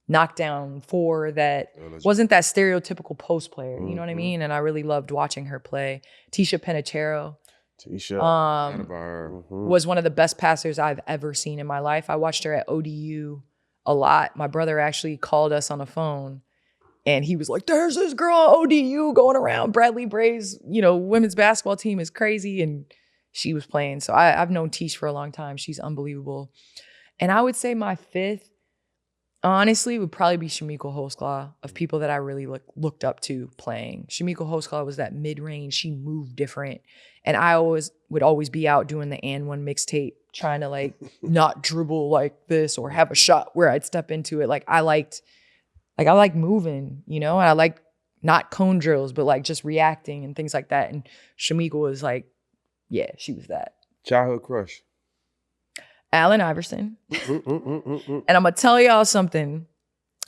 knockdown four that wasn't that stereotypical post player. You know what I mean? And I really loved watching her play. Tisha Penicheiro. Was one of the best passers I've ever seen in my life. I watched her at ODU a lot. My brother actually called us on the phone and he was like, there's this girl at ODU going around. Bradley Bray's, you know, women's basketball team is crazy. And she was playing. So I've known Tish for a long time. She's unbelievable. And I would say my 5th, honestly, would probably be Chamique Holdsclaw, of people that I really looked up to playing. Chamique Holdsclaw was that mid-range. She moved different. And I would always be out doing the and one mixtape, trying to like not dribble like this or have a shot where I'd step into it. Like I liked moving, you know, and I liked not cone drills, but like just reacting and things like that. And Chamique was like, yeah, she was that. Childhood crush. Allen Iverson. And I'm going to tell y'all something.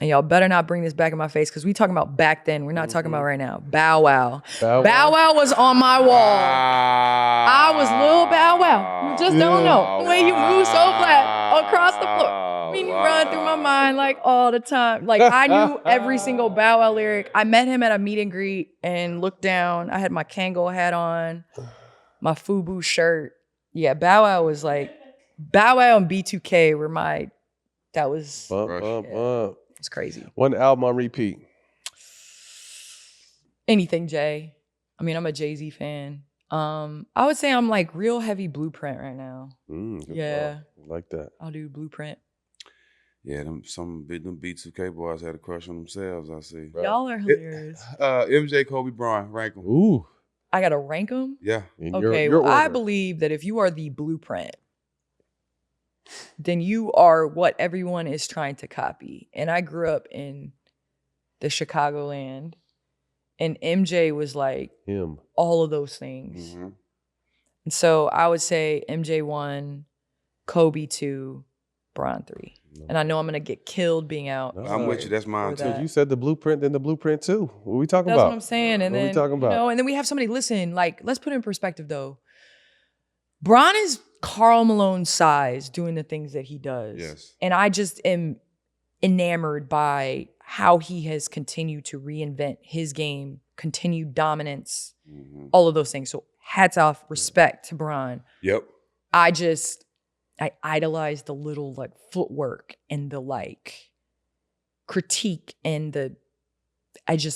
and y'all better not bring this back in my face because we talking about back then. We're not talking about right now. Bow Wow. Bow Wow was on my wall. I was little Bow Wow. You just don't know. The way you move so flat across the floor. I mean, you run through my mind like all the time. Like I knew every single Bow Wow lyric. I met him at a meet and greet and looked down. I had my Kango hat on, my FUBU shirt. Yeah, Bow Wow was like, Bow Wow and B2K were that was it's crazy. One album on repeat. Anything Jay. I mean, I'm a Jay-Z fan. I would say I'm like real heavy Blueprint right now. Yeah. Like that. I'll do Blueprint. Yeah, them B2K boys had a crush on themselves, I see. Right. Y'all are hilarious. MJ, Kobe Bryant, rank them. Ooh. I got to rank them? Yeah. Okay, well, I believe that if you are the blueprint, then you are what everyone is trying to copy. And I grew up in the Chicagoland, and MJ was like him, all of those things. And so I would say MJ 1, Kobe 2, Bron 3. And I know I'm going to get killed being out. I'm with you. That's mine too. You said the blueprint, then the blueprint too. What are we talking about? That's what I'm saying. And what then, are we talking about? and then we have somebody listen. Like, let's put it in perspective though. Bron is Karl Malone size doing the things that he does. Yes. And I just am enamored by how he has continued to reinvent his game, continued dominance, all of those things. So hats off, respect to Bron. Yep. I idolize the little like footwork and the like critique and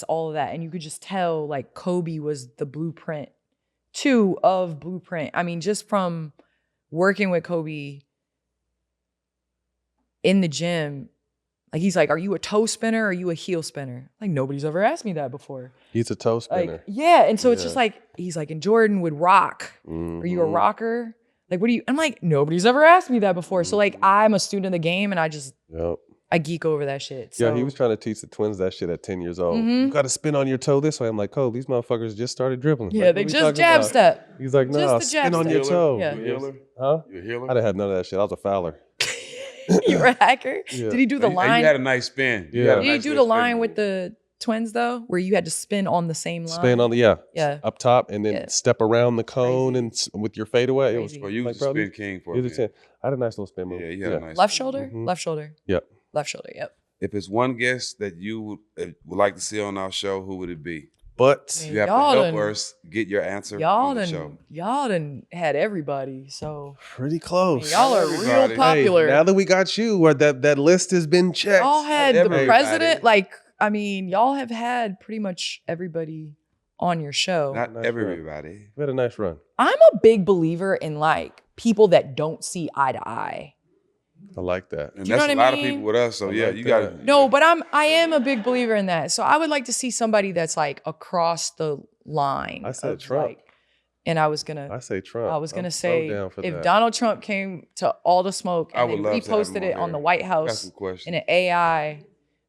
all of that. And you could just tell like Kobe was the blueprint too of Blueprint. I mean, just from working with Kobe in the gym, like he's like, are you a toe spinner or are you a heel spinner? Like nobody's ever asked me that before. He's a toe spinner. Like, yeah. And so it's just like, he's like, and Jordan would rock. Are you a rocker? Like, what do you, I'm like, nobody's ever asked me that before. So like, I'm a student of the game and I just, I geek over that shit. So. Yeah, he was trying to teach the twins that shit at 10 years old. You got to spin on your toe this way. I'm like, Kobe, these motherfuckers just started dribbling. Yeah, like, they just jab step. He's like, no, spin on your toe. Yeah. You a healer? Huh? You a healer? I didn't have none of that shit. I was a fouler. You were a hacker? Yeah. Did he do the line? You had a nice spin. Yeah. Did he do the line with the twins though? Where you had to spin on the same line? Spin on the, yeah. up top and then step around the cone and with your fadeaway. It was, Crazy. Well, you was the spin king for it. I had a nice little spin move. Yeah, you had a nice Left shoulder? Left shoulder. Yep. Left shoulder, yep. If it's one guest that you would like to see on our show, who would it be? But you have to help us get your answer on the show. Y'all done had everybody, so. Pretty close. Y'all are real popular. Hey, now that we got you, or that list has been checked. Y'all had the president, like, I mean, y'all have had pretty much everybody on your show. Not everybody. We had a nice run. I'm a big believer in like people that don't see eye to eye. I like that. And that's a lot of people with us, so yeah, you got to. No, but I am a big believer in that. So I would like to see somebody that's like across the line. I said Trump. Like, and I was gonna. I say Trump. I was gonna say if that. Donald Trump came to All the Smoke and they reposted reposted it on the White House in an AI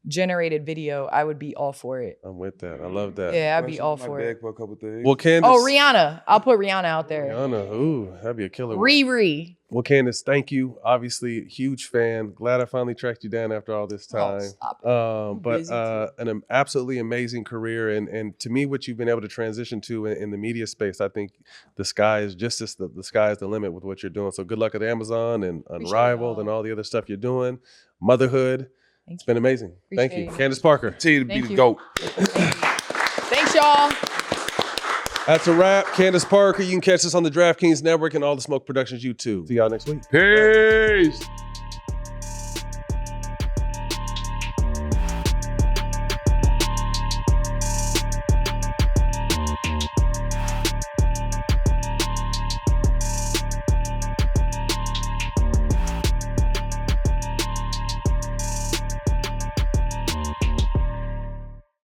generated video, I would be all for it. I'm with that. I love that. Yeah, I'd be all for it. For a couple things. Well, Candace. Oh, Rihanna. I'll put Rihanna out there. Rihanna. Ooh, that'd be a killer one. Riri. Well, Candace, thank you. Obviously, huge fan. Glad I finally tracked you down after all this time. Oh, stop it. But an absolutely amazing career. And to me, what you've been able to transition to in the media space, I think the sky is the sky is the limit with what you're doing. So good luck at Amazon and Unrivaled and all the other stuff you're doing. Motherhood. It's been amazing. Thank you. Candace Parker. Continue to be the GOAT. Thanks, y'all. That's a wrap. Candace Parker. You can catch us on the DraftKings Network and All the Smoke Productions YouTube. See y'all next week. Peace.